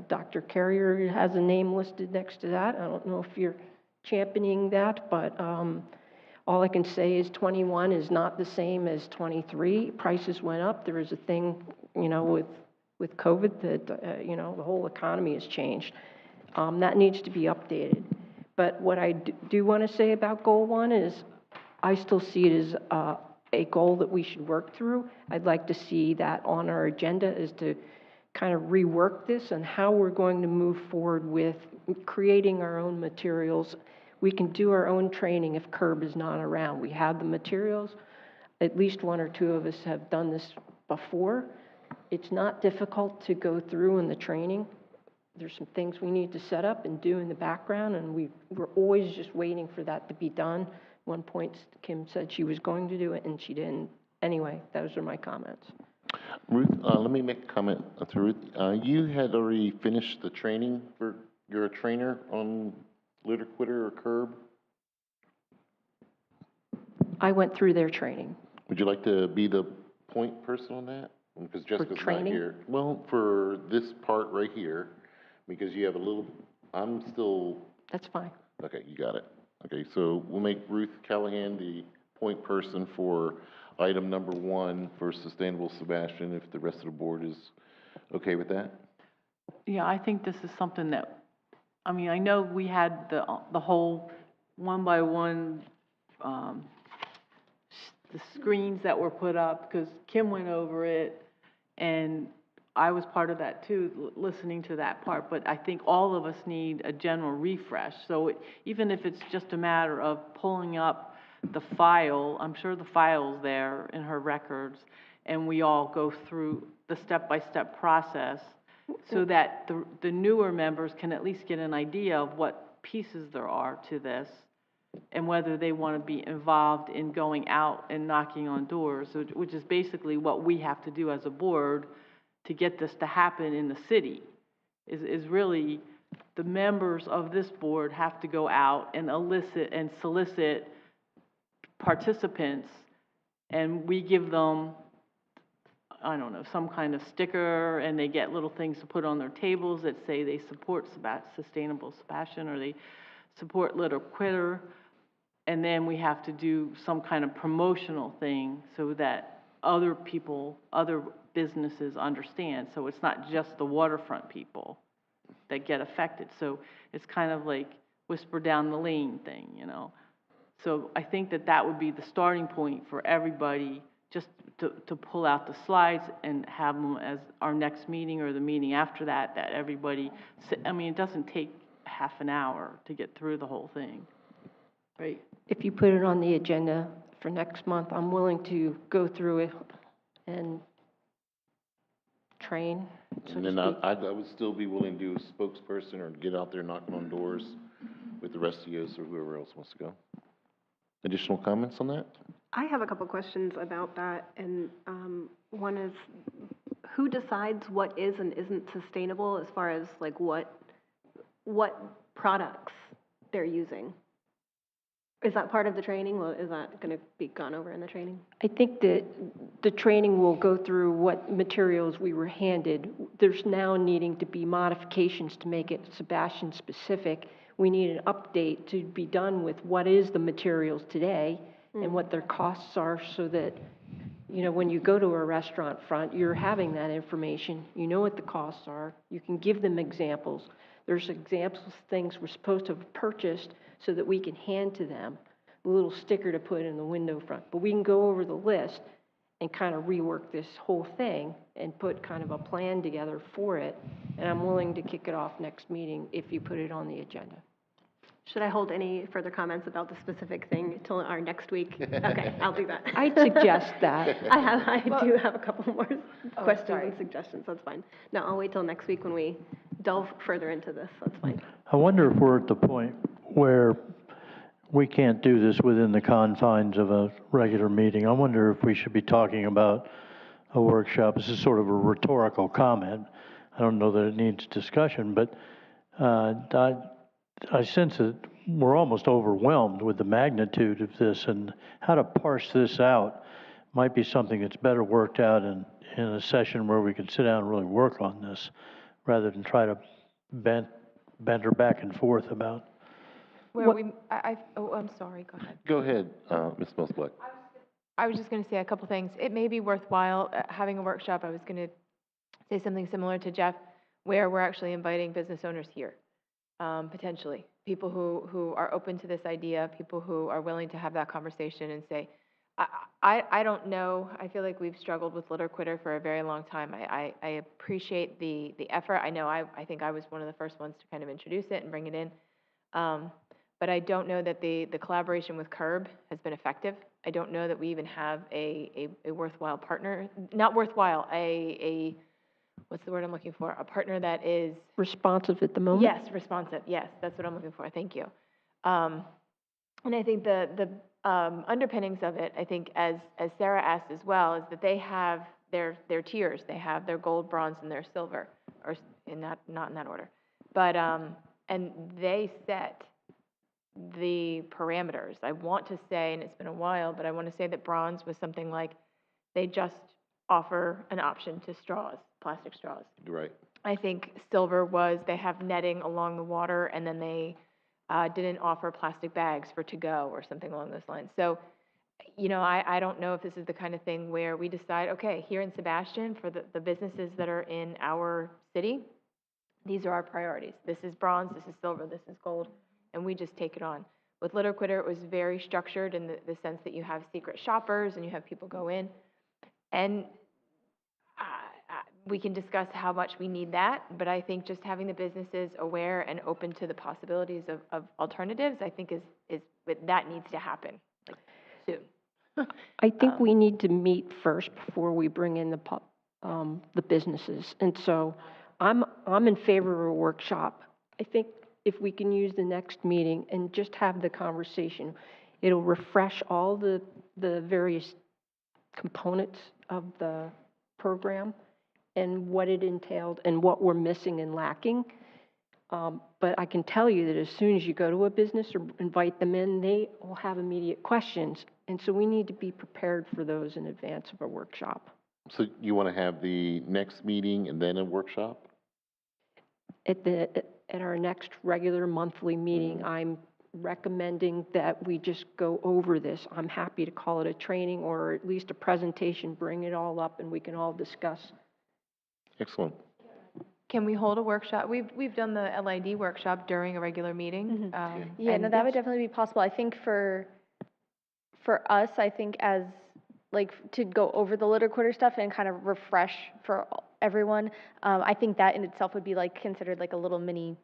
Dr. Carrier has a name listed next to that. I don't know if you're championing that, but all I can say is 21 is not the same as 23. Prices went up. There is a thing, you know, with COVID that, you know, the whole economy has changed. That needs to be updated. But what I do want to say about Goal 1 is I still see it as a goal that we should work through. I'd like to see that on our agenda, is to kind of rework this and how we're going to move forward with creating our own materials. We can do our own training if CURB is not around. We have the materials. At least 1 or 2 of us have done this before. It's not difficult to go through in the training. There's some things we need to set up and do in the background, and we're always just waiting for that to be done. One point, Kim said she was going to do it, and she didn't. Anyway, those are my comments. Ruth, let me make a comment to Ruth. You had already finished the training for you're a trainer on litter quitter or curb? I went through their training. Would you like to be the point person on that? Because Jessica's not training? here. Well, for this part right here, because you have a little, I'm still, That's fine. okay, you got it. Okay, so we'll make Ruth Callahan the point person for item number 1 for Sustainable Sebastian, if the rest of the board is okay with that. Yeah, I think this is something that, I mean, I know we had the whole one-by-one, the screens that were put up, because Kim went over it, and I was part of that too, listening to that part, but I think all of us need a general refresh. So even if it's just a matter of pulling up the file, I'm sure the file's there in her records, and we all go through the step-by-step process so that the newer members can at least get an idea of what pieces there are to this and whether they want to be involved in going out and knocking on doors, which is basically what we have to do as a board to get this to happen in the city, is really the members of this board have to go out and elicit and solicit participants, and we give them, I don't know, some kind of sticker, and they get little things to put on their tables that say they support Sustainable Sebastian or they support Litter Quitter, and then we have to do some kind of promotional thing so that other people, other businesses understand. So it's not just the waterfront people that get affected. So it's kind of like whisper down the lane thing, you know. So I think that would be the starting point for everybody, just to pull out the slides and have them as our next meeting or the meeting after that, that everybody, I mean, it doesn't take half an hour to get through the whole thing, right? If you put it on the agenda for next month, I'm willing to go through it and train, so And to then speak. I would still be willing to do a spokesperson or get out there knocking on doors with the rest of you or whoever else wants to go. Additional comments on that? I have a couple questions about that, and one is, who decides what is and isn't sustainable as far as like what products they're using? Is that part of the training? Well, is that going to be gone over in the training? I think that the training will go through what materials we were handed. There's now needing to be modifications to make it Sebastian specific. We need an update to be done with what is the materials today and what their costs are, so that, you know, when you go to a restaurant front, you're having that information. You know what the costs are. You can give them examples. There's examples of things we're supposed to have purchased so that we can hand to them, a little sticker to put in the window front. But we can go over the list and kind of rework this whole thing and put kind of a plan together for it. And I'm willing to kick it off next meeting if you put it on the agenda. Should I hold any further comments about the specific thing till our next week? Okay, I'll do that. I'd suggest that. I do have a couple more questions sorry. and suggestions, that's fine. No, I'll wait till next week when we delve further into this, that's fine. I wonder if we're at the point where we can't do this within the confines of a regular meeting. I wonder if we should be talking about a workshop. This is sort of a rhetorical comment. I don't know that it needs discussion, but I sense that we're almost overwhelmed with the magnitude of this, and how to parse this out might be something that's better worked out in a session where we can sit down and really work on this, rather than try to banter back and forth about. I'm sorry, go ahead. Go ahead, Ms. Mills-Black. I was just going to say a couple things. It may be worthwhile having a workshop. I was going to say something similar to Jeff, where we're actually inviting business owners here, potentially. People who are open to this idea, people who are willing to have that conversation and say, I don't know, I feel like we've struggled with Litter Quitter for a very long time. I appreciate the effort. I know I think I was one of the first ones to kind of introduce it and bring it in. But I don't know that the collaboration with Curb has been effective. I don't know that we even have a worthwhile partner, not worthwhile, what's the word I'm looking for? A partner that is Responsive at the moment? Yes, responsive. Yes, that's what I'm looking for. Thank you. And I think the underpinnings of it, I think, as Sarah asked as well, is that they have their tiers. They have their gold, bronze, and their silver, or not in that order. But and they set the parameters. I want to say, and it's been a while, but I want to say that bronze was something like they just offer an option to straws, plastic straws. Right. I think silver was they have netting along the water, and then they didn't offer plastic bags for to-go or something along those lines. So, you know, I don't know if this is the kind of thing where we decide, okay, here in Sebastian, for the businesses that are in our city, these are our priorities. This is bronze, this is silver, this is gold, and we just take it on. With Litter Quitter, it was very structured in the sense that you have secret shoppers and you have people go in. And we can discuss how much we need that, but I think just having the businesses aware and open to the possibilities of alternatives, I think that needs to happen, like, soon. I think we need to meet first before we bring in the businesses. And so I'm in favor of a workshop. I think if we can use the next meeting and just have the conversation, it'll refresh all the various components of the program and what it entailed and what we're missing and lacking. But I can tell you that as soon as you go to a business or invite them in, they will have immediate questions. And so we need to be prepared for those in advance of a workshop. So you want to have the next meeting and then a workshop? At our next regular monthly meeting, I'm recommending that we just go over this. I'm happy to call it a training or at least a presentation, bring it all up, and we can all discuss. Excellent. Can we hold a workshop? We've done the LID workshop during a regular meeting. Yeah, and no, that would definitely be possible. I think for us, I think as, like, to go over the Litter Quitter stuff and kind of refresh for everyone, I think that in itself would be like considered like a little mini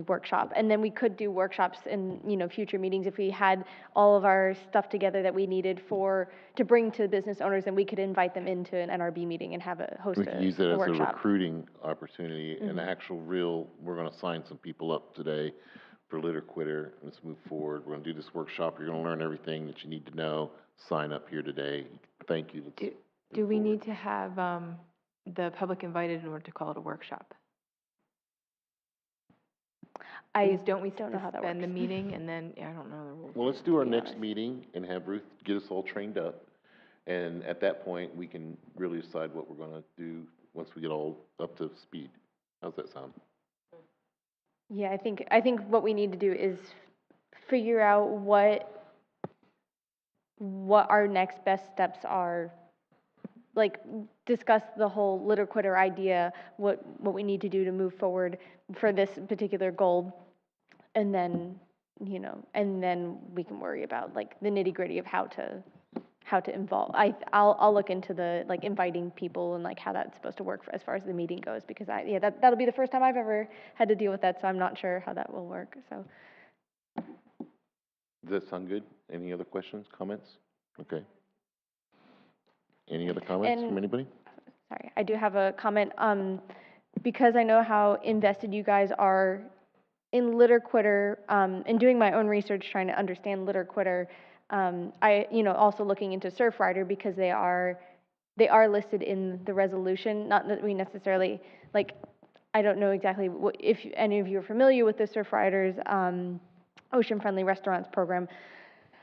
workshop. And then we could do workshops in, you know, future meetings if we had all of our stuff together that we needed to bring to business owners, and we could invite them into an NRB meeting and host We a could use it as a workshop. recruiting opportunity, an actual real, we're going to sign some people up today for Litter Quitter. Let's move forward. We're going to do this workshop. You're going to learn everything that you need to know. Sign up here today. Thank you. Do we need to have the public invited in order to call it a workshop? Because don't we don't know how that suspend the works. meeting and then, I don't know the rules. Well, let's do our to be next honest. meeting and have Ruth get us all trained up. And at that point, we can really decide what we're going to do once we get all up to speed. How's that sound? Yeah, I think what we need to do is figure out what our next best steps are. Like, discuss the whole Litter Quitter idea, what we need to do to move forward for this particular goal. And then, you know, and then we can worry about like the nitty-gritty of how to involve. I'll look into the, like, inviting people and like how that's supposed to work as far as the meeting goes, because that'll be the first time I've ever had to deal with that, so I'm not sure how that will work, so. Does that sound good? Any other questions, comments? Okay. Any other comments from And- anybody? Sorry, I do have a comment. Because I know how invested you guys are in Litter Quitter, and doing my own research trying to understand Litter Quitter, I, you know, also looking into Surfrider because they are listed in the resolution. Not that we necessarily, like, I don't know exactly if any of you are familiar with the Surfrider's Ocean Friendly Restaurants program.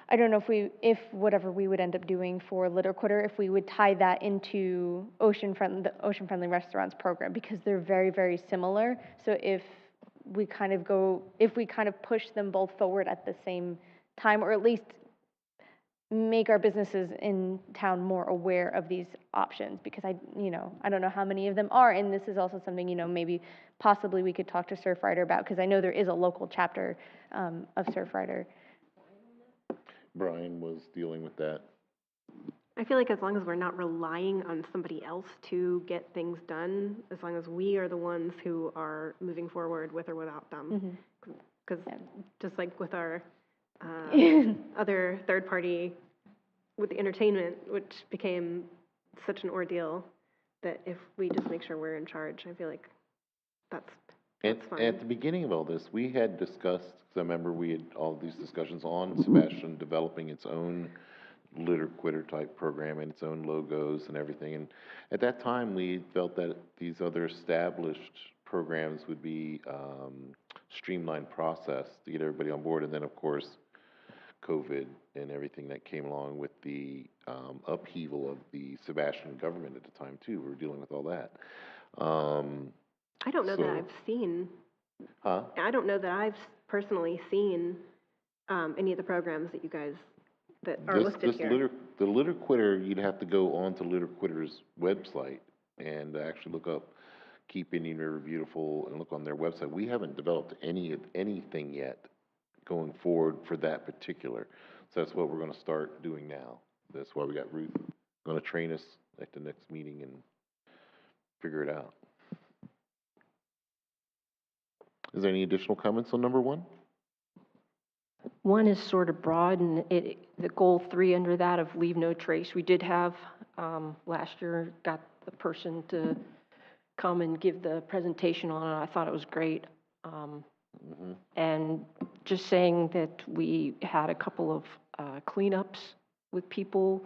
I don't know if whatever we would end up doing for Litter Quitter, if we would tie that into the Ocean Friendly Restaurants program, because they're very, very similar. So if we kind of push them both forward at the same time, or at least make our businesses in town more aware of these options, because I don't know how many of them are, and this is also something, you know, maybe possibly we could talk to Surfrider about, because I know there is a local chapter of Surfrider. Brian was dealing with that. I feel like as long as we're not relying on somebody else to get things done, as long as we are the ones who are moving forward with or without them. Because just like with our other third party, with the entertainment, which became such an ordeal, that if we just make sure we're in charge, I feel like that's fine. At the beginning of all this, we had discussed, because I remember we had all these discussions on Sebastian developing its own Litter Quitter type program and its own logos and everything. And at that time, we felt that these other established programs would be streamlined process to get everybody on board. And then, of course, COVID and everything that came along with the upheaval of the Sebastian government at the time, too. We were dealing with all that. I don't know that So- I've seen, Huh? I don't know that I've personally seen any of the programs that you guys, that are listed here. The Litter Quitter, you'd have to go onto Litter Quitter's website and actually look up Keep Indian River Beautiful and look on their website. We haven't developed anything yet going forward for that particular. So that's what we're gonna start doing now. That's why we got Ruth gonna train us at the next meeting and figure it out. Is there any additional comments on number 1? One is sort of broad, and the goal 3 under that of leave no trace, we did have, last year, got the person to come and give the presentation on it. I thought it was great. And just saying that we had a couple of cleanups with people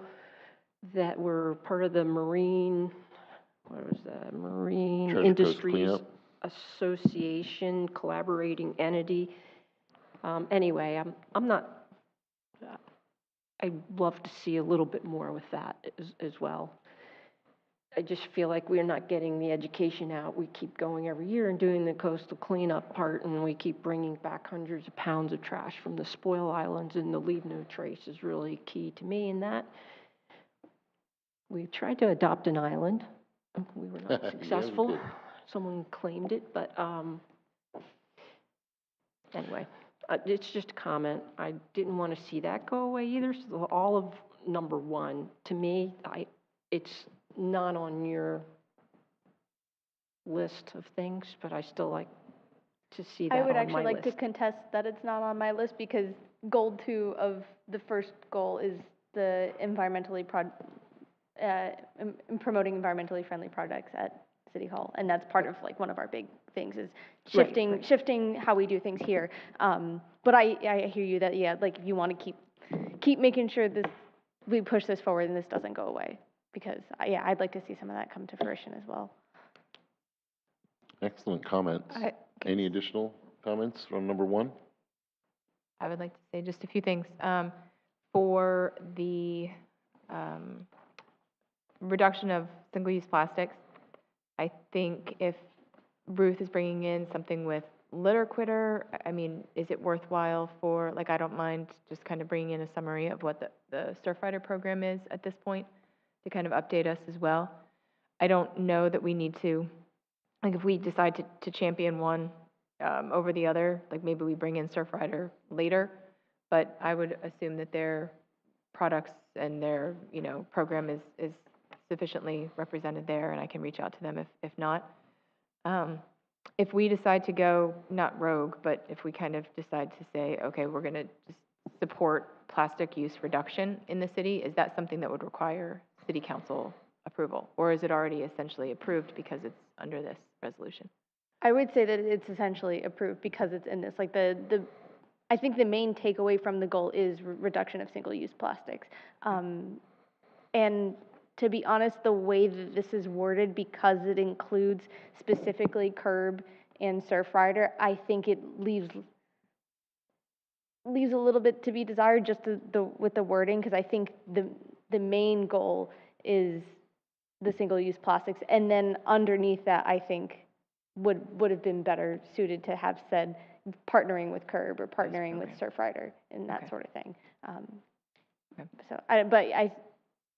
that were part of the Marine Treasure Coast Industries cleanup. Association collaborating entity. Anyway, I'm not, I'd love to see a little bit more with that as well. I just feel like we're not getting the education out. We keep going every year and doing the coastal cleanup part, and we keep bringing back hundreds of pounds of trash from the spoil islands, and the leave no trace is really key to me in that. We tried to adopt an island. We were not Yeah, we successful. did. Someone claimed it, but anyway, it's just a comment. I didn't want to see that go away either. So all of number 1, to me, it's not on your list of things, but I still like to see that I on my would list. actually like to contest that it's not on my list because goal 2 of the first goal is the promoting environmentally friendly products at City Hall, and that's part of like one of our big things is shifting how we do things here. But I hear you that like if you want to keep making sure we push this forward and this doesn't go away because I'd like to see some of that come to fruition as well. Excellent comments. Any additional comments on number 1? I would like to say just a few things. For the reduction of single-use plastics, I think if Ruth is bringing in something with Litter Quitter, I mean, is it worthwhile for, like, I don't mind just kind of bringing in a summary of what the Surfrider program is at this point to kind of update us as well. I don't know that we need to, like, if we decide to champion one over the other, like, maybe we bring in Surfrider later, but I would assume that their products and their, program is sufficiently represented there, and I can reach out to them if not. If we decide to go, not rogue, but if we kind of decide to say, okay, we're going to just support plastic use reduction in the city, is that something that would require city council approval? Or is it already essentially approved because it's under this resolution? I would say that it's essentially approved because it's in this. Like I think the main takeaway from the goal is reduction of single-use plastics. And to be honest, the way that this is worded, because it includes specifically curb and Surfrider, I think it leaves a little bit to be desired just with the wording, because I think the main goal is the single-use plastics, and then underneath that, I think would have been better suited to have said partnering with curb or partnering with Surfrider and that sort of thing. So,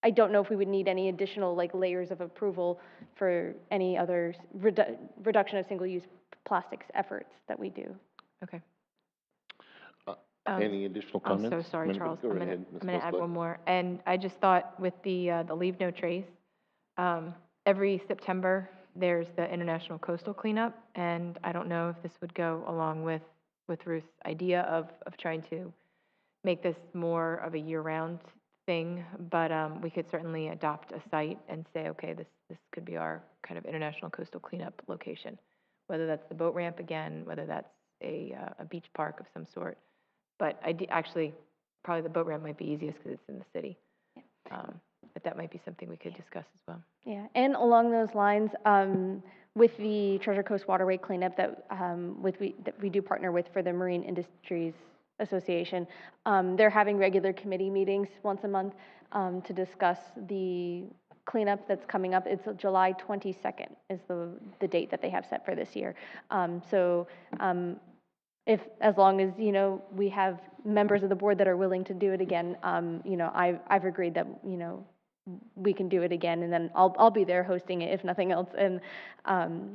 I don't know if we would need any additional like layers of approval for any other reduction of single-use plastics efforts that we do. Okay. Any additional comments? I'm so sorry, Charles. Go I'm right gonna, ahead, Ms. I'm gonna add Gosselin. one more. And I just thought with the Leave No Trace, every September, there's the International Coastal Cleanup, and I don't know if this would go along with Ruth's idea of trying to make this more of a year-round thing, but we could certainly adopt a site and say, okay, this could be our kind of International Coastal Cleanup location, whether that's the boat ramp again, whether that's a beach park of some sort. But actually, probably the boat ramp might be easiest because it's in the city. But that might be something we could discuss as well. Yeah, and along those lines, with the Treasure Coast Waterway cleanup that, that we do partner with for the Marine Industries Association, they're having regular committee meetings once a month to discuss the cleanup that's coming up. It's July 22nd is the date that they have set for this year. If, as long as, you know, we have members of the board that are willing to do it again, you know, I've agreed that, you know, we can do it again, and then I'll be there hosting it if nothing else. And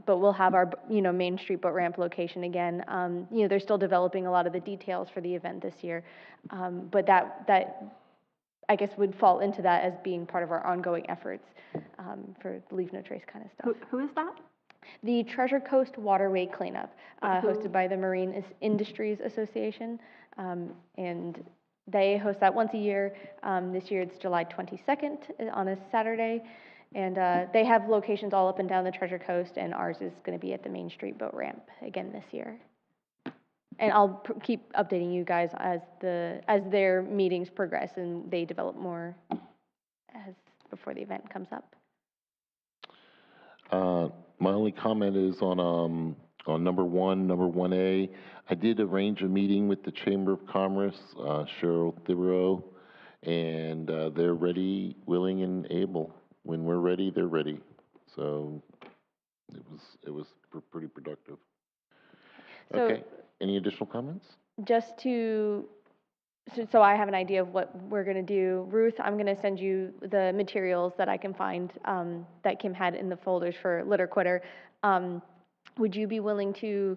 but we'll have our, you know, Main Street boat ramp location again. You know, they're still developing a lot of the details for the event this year, but that I guess would fall into that as being part of our ongoing efforts for Leave No Trace kind of stuff. Who is that? The Treasure Coast Waterway Cleanup, hosted by the Marine Industries Association, and they host that once a year. This year it's July 22nd on a Saturday, and they have locations all up and down the Treasure Coast, and ours is going to be at the Main Street boat ramp again this year. And I'll keep updating you guys as their meetings progress and they develop more before the event comes up. My only comment is on number 1A. I did arrange a meeting with the Chamber of Commerce, Cheryl Thibodeau, and they're ready, willing, and able. When we're ready, they're ready. So it was pretty productive. So, okay. Any additional comments? Just so I have an idea of what we're going to do. Ruth, I'm going to send you the materials that I can find that Kim had in the folders for Litter Quitter. Would you be willing to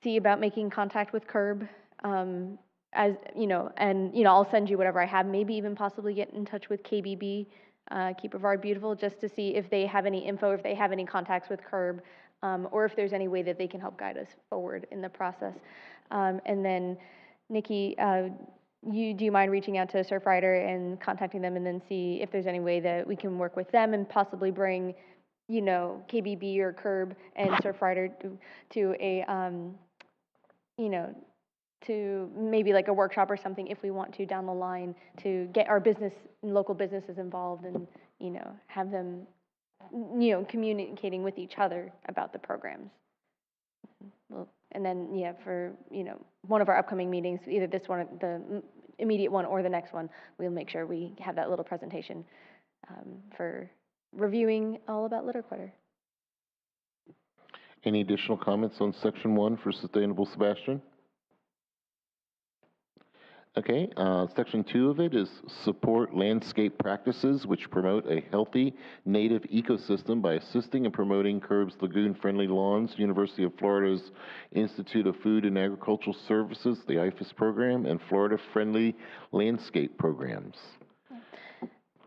see about making contact with CURB? As you know, and you know, I'll send you whatever I have. Maybe even possibly get in touch with KBB, Keep Brevard Beautiful, just to see if they have any info, if they have any contacts with CURB, or if there's any way that they can help guide us forward in the process. And then, Nikki, do you mind reaching out to Surfrider and contacting them, and then see if there's any way that we can work with them and possibly bring, you know, KBB or CURB and Surfrider to a, you know, to maybe like a workshop or something if we want to down the line, to get our local businesses involved and, you know, have them, you know, communicating with each other about the programs. Well, and then, yeah, for, you know, one of our upcoming meetings, either this one, the immediate one, or the next one, we'll make sure we have that little presentation for reviewing all about Litter Quitter. Any additional comments on section 1 for Sustainable Sebastian? Okay, section 2 of it is support landscape practices which promote a healthy native ecosystem by assisting and promoting CURB's lagoon-friendly lawns, University of Florida's Institute of Food and Agricultural Services, the IFAS program, and Florida-friendly landscape programs.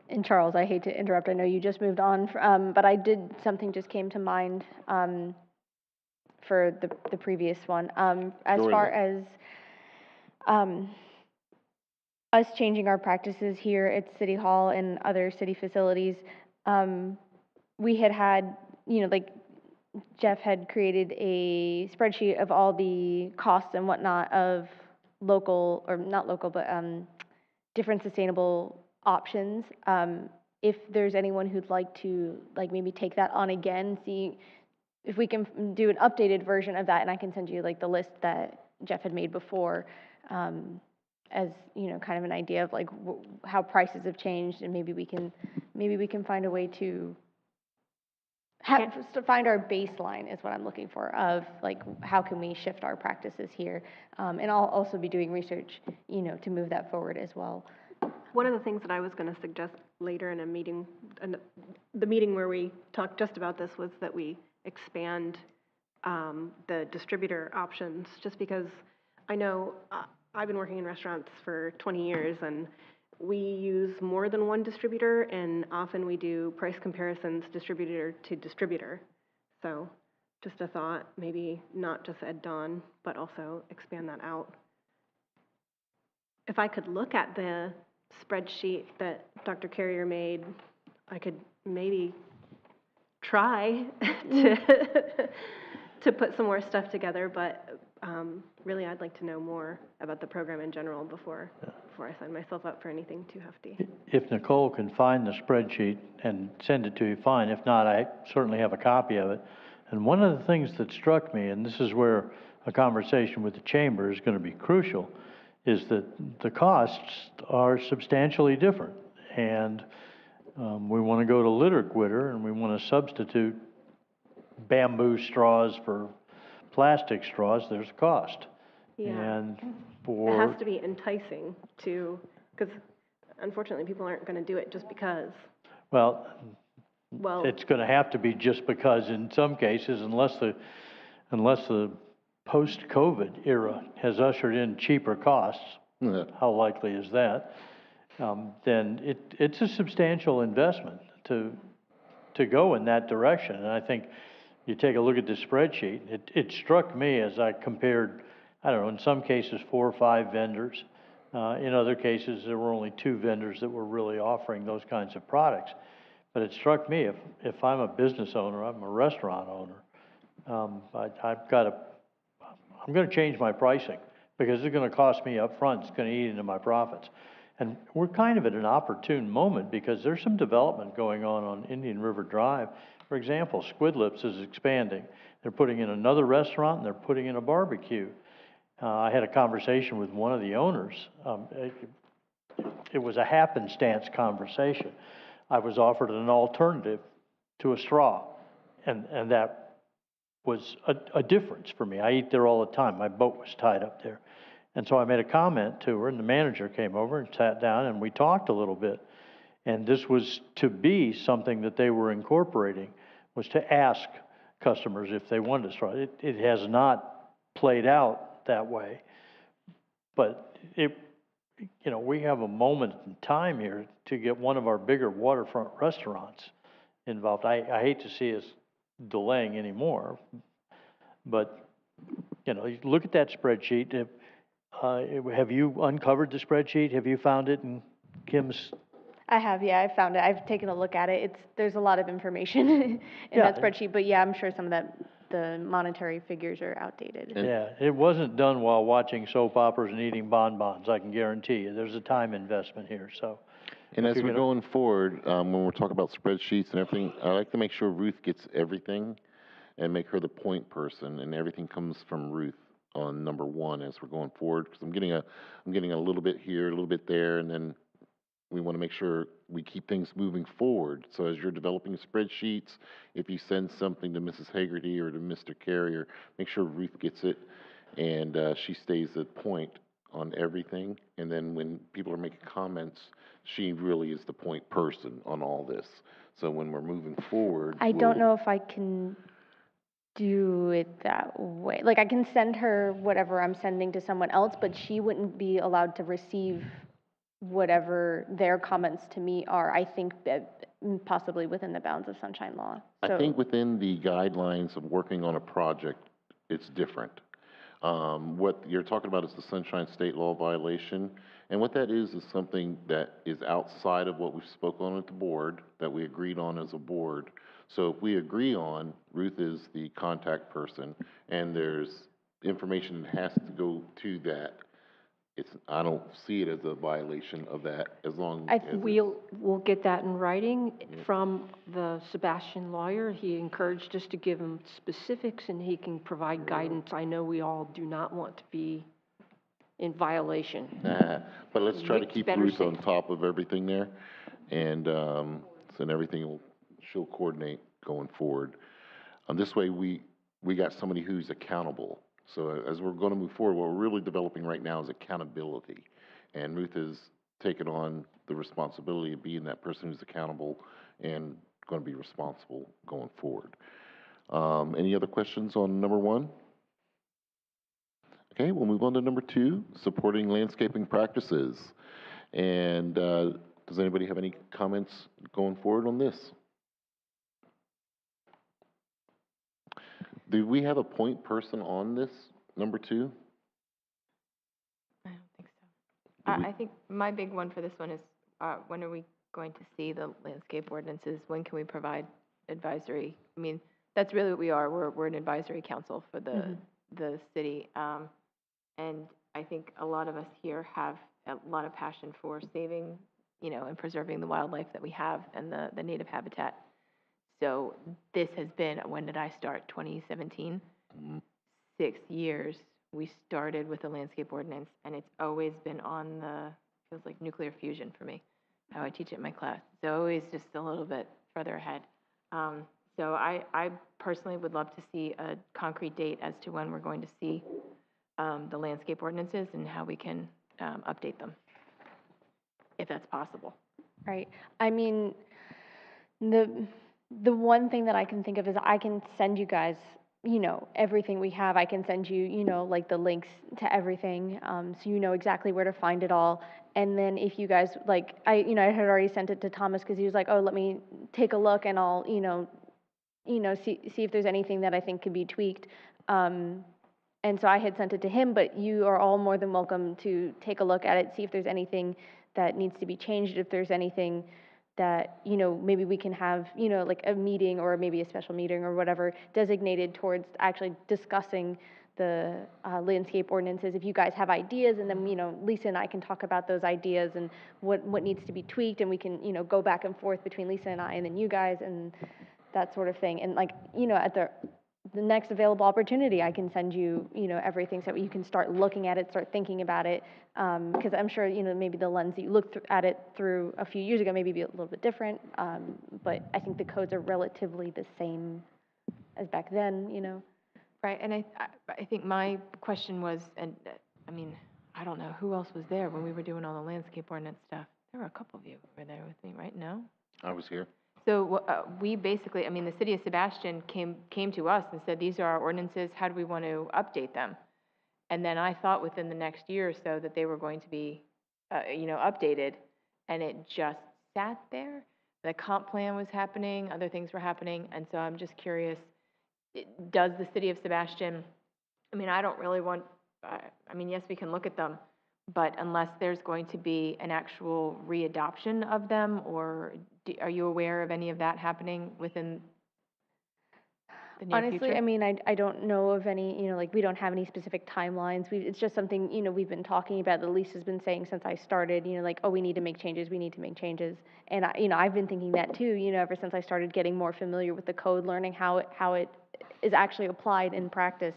And Charles, I hate to interrupt. I know you just moved on, but something just came to mind for the previous one. As far as us changing our practices here at City Hall and other city facilities, we had, you know, like Jeff had created a spreadsheet of all the costs and whatnot of local, or not local, but different sustainable options. If there's anyone who'd like to, like, maybe take that on again, see if we can do an updated version of that, and I can send you like the list that Jeff had made before, as, you know, kind of an idea of like how prices have changed, and maybe we can find a way to find our baseline is what I'm looking for, of like how can we shift our practices here, and I'll also be doing research, you know, to move that forward as well. One of the things that I was going to suggest later in a meeting, the meeting where we talked just about this, was that we expand the distributor options, just because I know I've been working in restaurants for 20 years, and we use more than one distributor, and often we do price comparisons distributor to distributor. So just a thought, maybe not just Ed Don, but also expand that out. If I could look at the spreadsheet that Dr. Carrier made, I could maybe try to put some more stuff together, but really I'd like to know more about the program in general before I sign myself up for anything too hefty. If Nicole can find the spreadsheet and send it to you, fine. If not, I certainly have a copy of it. And one of the things that struck me, and this is where a conversation with the chamber is going to be crucial, is that the costs are substantially different. And we want to go to litter quitter, and we want to substitute bamboo straws for plastic straws. There's a cost. Yeah. And It for, has to be enticing to, because unfortunately, people aren't going to do it just because. well, Well, it's going to have to be just because in some cases, unless the post-COVID era has ushered in cheaper costs, Yeah. how likely is that? Then it's a substantial investment to go in that direction. And I think you take a look at the spreadsheet, it struck me as I compared, I don't know, in some cases 4 or 5 vendors. In other cases, there were only 2 vendors that were really offering those kinds of products. But it struck me, if I'm a business owner, I'm a restaurant owner, I'm gonna change my pricing because it's gonna cost me up front. It's gonna eat into my profits. And we're kind of at an opportune moment because there's some development going on Indian River Drive. For example, Squid Lips is expanding. They're putting in another restaurant and they're putting in a barbecue. I had a conversation with one of the owners. It was a happenstance conversation. I was offered an alternative to a straw, and that was a difference for me. I eat there all the time. My boat was tied up there. And so I made a comment to her, and the manager came over and sat down, and we talked a little bit. And this was to be something that they were incorporating, was to ask customers if they wanted a straw. It has not played out that way, but we have a moment in time here to get one of our bigger waterfront restaurants involved. I hate to see us delaying anymore, but, you look at that spreadsheet. Have you uncovered the spreadsheet? Have you found it in Kim's? I have, yeah, I found it. I've taken a look at it. There's a lot of information in Yeah. that spreadsheet, but yeah, I'm sure some of the monetary figures are outdated. Yeah, it wasn't done while watching soap operas and eating bonbons, I can guarantee you. There's a time investment here, so. And if as you're we're gonna- going forward, when we're talking about spreadsheets and everything, I like to make sure Ruth gets everything and make her the point person, and everything comes from Ruth on number 1 as we're going forward. Because I'm getting a little bit here, a little bit there, and then we want to make sure we keep things moving forward. So as you're developing spreadsheets, if you send something to Mrs. Hagerty or to Mr. Carrier, make sure Ruth gets it and she stays at point on everything. And then when people are making comments, she really is the point person on all this. So when we're moving forward, I don't know if I can do it that way. Like, I can send her whatever I'm sending to someone else, but she wouldn't be allowed to receive whatever their comments to me are, I think, that possibly within the bounds of sunshine law. I think within the guidelines of working on a project, it's different. What you're talking about is the Sunshine State Law violation, and what that is something that is outside of what we spoke on at the board, that we agreed on as a board. So if we agree on, Ruth is the contact person, and there's information that has to go to that, I don't see it as a violation of that, as long as it's. We'll get that in writing from the Sebastian lawyer. He encouraged us to give him specifics, and he can provide guidance. I know we all do not want to be in violation. But let's try to It's keep better Ruth on safe. top of everything there, and so everything she'll coordinate going forward. This way, we got somebody who's accountable. So as we're going to move forward, what we're really developing right now is accountability, and Ruth has taken on the responsibility of being that person who's accountable and going to be responsible going forward. Any other questions on number 1? Okay, we'll move on to number 2, supporting landscaping practices. And does anybody have any comments going forward on this? Do we have a point person on this, number 2? I don't think so. I think my big one for this one is, when are we going to see the landscape ordinances? When can we provide advisory? I mean, that's really what we are. We're an advisory council for the city. And I think a lot of us here have a lot of passion for saving, and preserving the wildlife that we have and the native habitat. So this has been, when did I start? 2017? 6 years. We started with the landscape ordinance, and it's always been on the, feels like nuclear fusion for me, how I teach it in my class. It's always just a little bit further ahead. So I personally would love to see a concrete date as to when we're going to see the landscape ordinances and how we can update them, if that's possible. Right. I mean, the one thing that I can think of is I can send you guys, you know, everything we have. I can send you, you know, like the links to everything, so you know exactly where to find it all. And then if you guys, like, I had already sent it to Thomas because he was like, oh, let me take a look and I'll, see if there's anything that I think could be tweaked. And so I had sent it to him, but you are all more than welcome to take a look at it, see if there's anything that needs to be changed, if there's anything that, maybe we can have, like a meeting or maybe a special meeting or whatever designated towards actually discussing the landscape ordinances. If you guys have ideas, and then, Lisa and I can talk about those ideas and what needs to be tweaked, and we can, go back and forth between Lisa and I and then you guys and that sort of thing. And like, at the next available opportunity, I can send you, everything so you can start looking at it, start thinking about it. Because I'm sure, maybe the lens that you looked at it through a few years ago maybe be a little bit different. But I think the codes are relatively the same as back then, Right, and I think my question was, and I mean, I don't know who else was there when we were doing all the landscape ordinance stuff. There were a couple of you who were there with me, right? No? I was here. So we basically, I mean, the city of Sebastian came to us and said, these are our ordinances, how do we want to update them? And then I thought within the next year or so that they were going to be, updated, and it just sat there. The comp plan was happening, other things were happening, and so I'm just curious, does the city of Sebastian, I mean, I don't really want, I mean, yes, we can look at them, but unless there's going to be an actual readoption of them, or are you aware of any of that happening within the near future? Honestly, I mean, I don't know of any, like, we don't have any specific timelines. It's just something, we've been talking about, that Lisa's been saying since I started, like, oh, we need to make changes, we need to make changes. And, I've been thinking that too, ever since I started getting more familiar with the code, learning how it is actually applied in practice.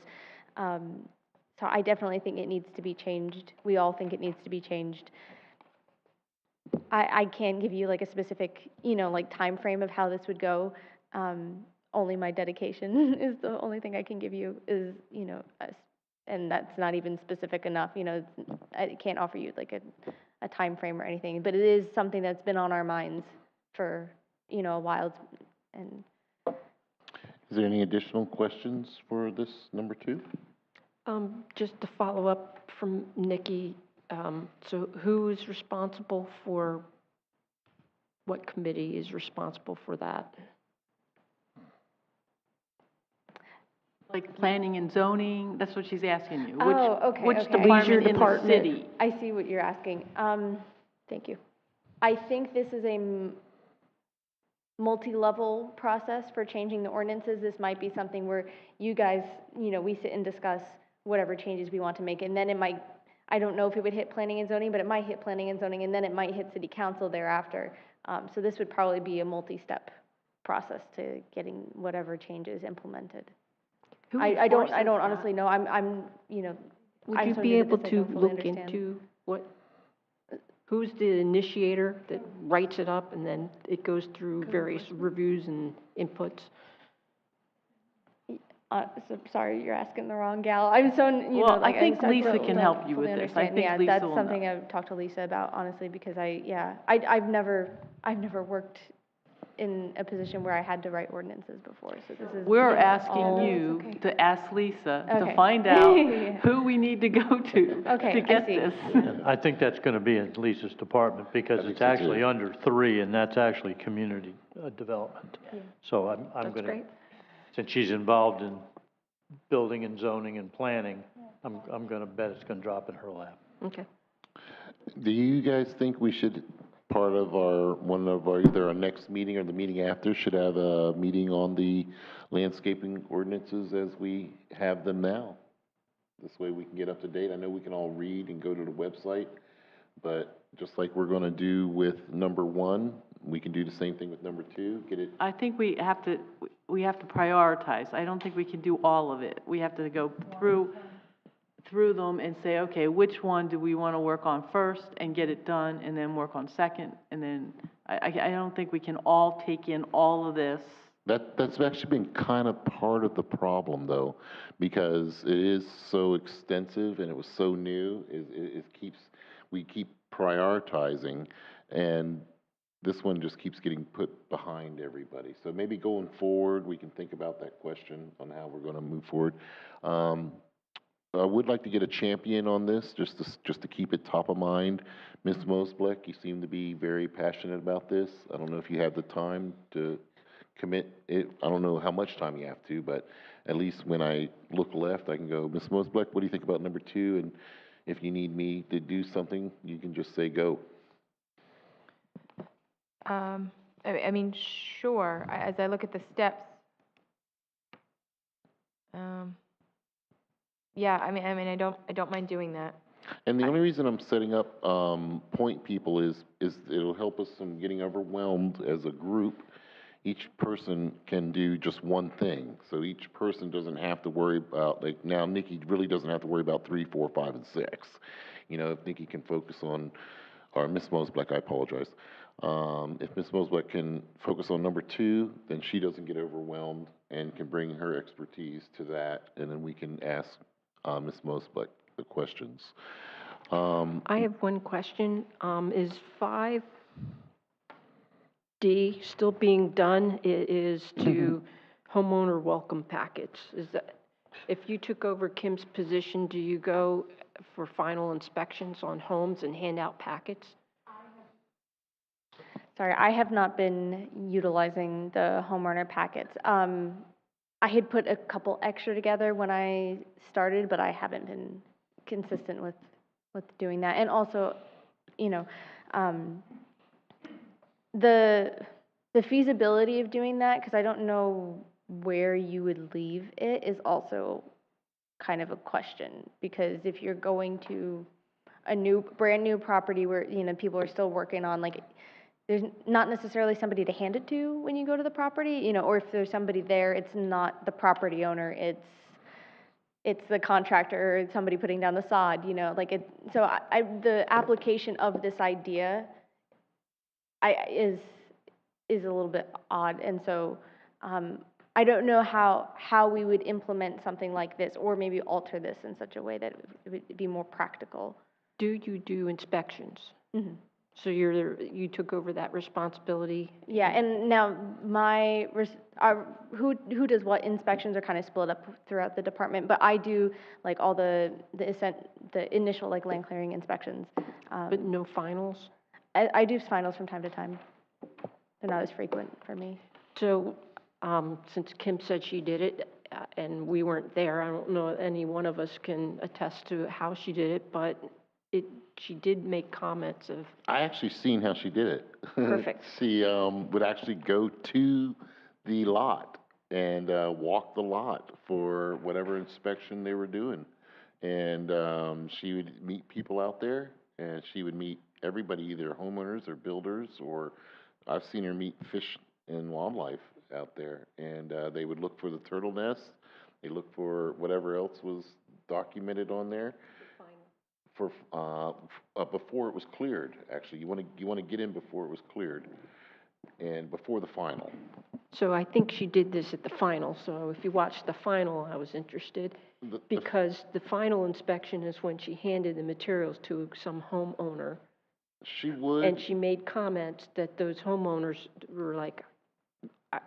So I definitely think it needs to be changed. We all think it needs to be changed. I can't give you like a specific, like time frame of how this would go. Only my dedication is the only thing I can give you is, and that's not even specific enough, I can't offer you like a time frame or anything, but it is something that's been on our minds for, a while. And Is there any additional questions for this number 2? Just to follow up from Nikki, so who is responsible for, what committee is responsible for that? Like planning and zoning, that's what she's asking you. Oh, okay, Which okay. department Leisure in the department. city? I see what you're asking. Thank you. I think this is a multi-level process for changing the ordinances. This might be something where you guys, we sit and discuss whatever changes we want to make, and then it might, I don't know if it would hit planning and zoning, but it might hit planning and zoning, and then it might hit city council thereafter. So this would probably be a multi-step process to getting whatever changes implemented. Who I don't enforces that? honestly know. I'm Would I'm you so be new to able this, I to don't fully look understand. into who's the initiator that writes it up and then it goes through various reviews and inputs? So sorry, you're asking the wrong gal. I'm so, Well, I think Lisa don't can help you fully with this. I understand. think Yeah, Lisa that's will know. something I've talked to Lisa about, honestly, because I've never worked in a position where I had to write ordinances before, so this is. We're this is asking all- you okay. to ask Lisa to Okay. find out Yeah. who we need to go to Okay, to I get see. this. I think that's gonna be in Lisa's department, because I think it's so, too. actually under 3, and that's actually community development. So I'm That's gonna, great. since she's involved in building and zoning and planning, I'm gonna bet it's gonna drop in her lap. Okay. Do you guys think we should, part of either our next meeting or the meeting after, should have a meeting on the landscaping ordinances as we have them now? This way we can get up to date. I know we can all read and go to the website, but just like we're gonna do with number 1, we can do the same thing with number 2, get it, I think we have to prioritize. I don't think we can do all of it. We have to go through them and say, okay, which one do we want to work on first and get it done, and then work on second, and then, I don't think we can all take in all of this. that's actually been kind of part of the problem, though, because it is so extensive and it was so new, we keep prioritizing, and this one just keeps getting put behind everybody. So maybe going forward, we can think about that question on how we're gonna move forward. I would like to get a champion on this, just to keep it top of mind. Ms. Mosblick, you seem to be very passionate about this. I don't know if you have the time to commit it. I don't know how much time you have to, but at least when I look left, I can go, Ms. Mosblick, what do you think about number 2? And if you need me to do something, you can just say go. I mean, sure, as I look at the steps, yeah, I mean, I don't mind doing that. And the only reason I'm setting up point people is it'll help us in getting overwhelmed as a group. Each person can do just one thing, so each person doesn't have to worry about, like, now Nikki really doesn't have to worry about 3, 4, 5, and 6. You know, if Nikki can focus on, or Ms. Mosblick, I apologize. If Ms. Mosblick can focus on number 2, then she doesn't get overwhelmed and can bring her expertise to that, and then we can ask Ms. Mosblick the questions. I have one question. Is 5D still being done? It is to homeowner welcome packets. Is that, if you took over Kim's position, do you go for final inspections on homes and hand out packets? Sorry, I have not been utilizing the homeowner packets. I had put a couple extra together when I started, but I haven't been consistent with doing that. And also, you know, the feasibility of doing that, because I don't know where you would leave it, is also kind of a question. Because if you're going to a brand new property where, you know, people are still working on, like, there's not necessarily somebody to hand it to when you go to the property, you know, or if there's somebody there, it's not the property owner, it's the contractor, or somebody putting down the sod, you know, like so the application of this idea is a little bit odd, and so I don't know how we would implement something like this, or maybe alter this in such a way that it would be more practical. Do you do inspections? Mm-hmm. So you took over that responsibility? Yeah, and now who does what inspections are kind of split up throughout the department, but I do like all the initial like land clearing inspections. But no finals? I do finals from time to time. They're not as frequent for me. So, since Kim said she did it, and we weren't there, I don't know if any one of us can attest to how she did it, but she did make comments of. I actually seen how she did it. Perfect. She would actually go to the lot and walk the lot for whatever inspection they were doing. And she would meet people out there, and she would meet everybody, either homeowners or builders, or I've seen her meet fish and wildlife out there. And they would look for the turtle nest. They look for whatever else was documented on there. For before it was cleared, actually, you want to get in before it was cleared, and before the final. So I think she did this at the final. So if you watched the final, I was interested, because the final inspection is when she handed the materials to some homeowner. She would. And she made comments that those homeowners were like,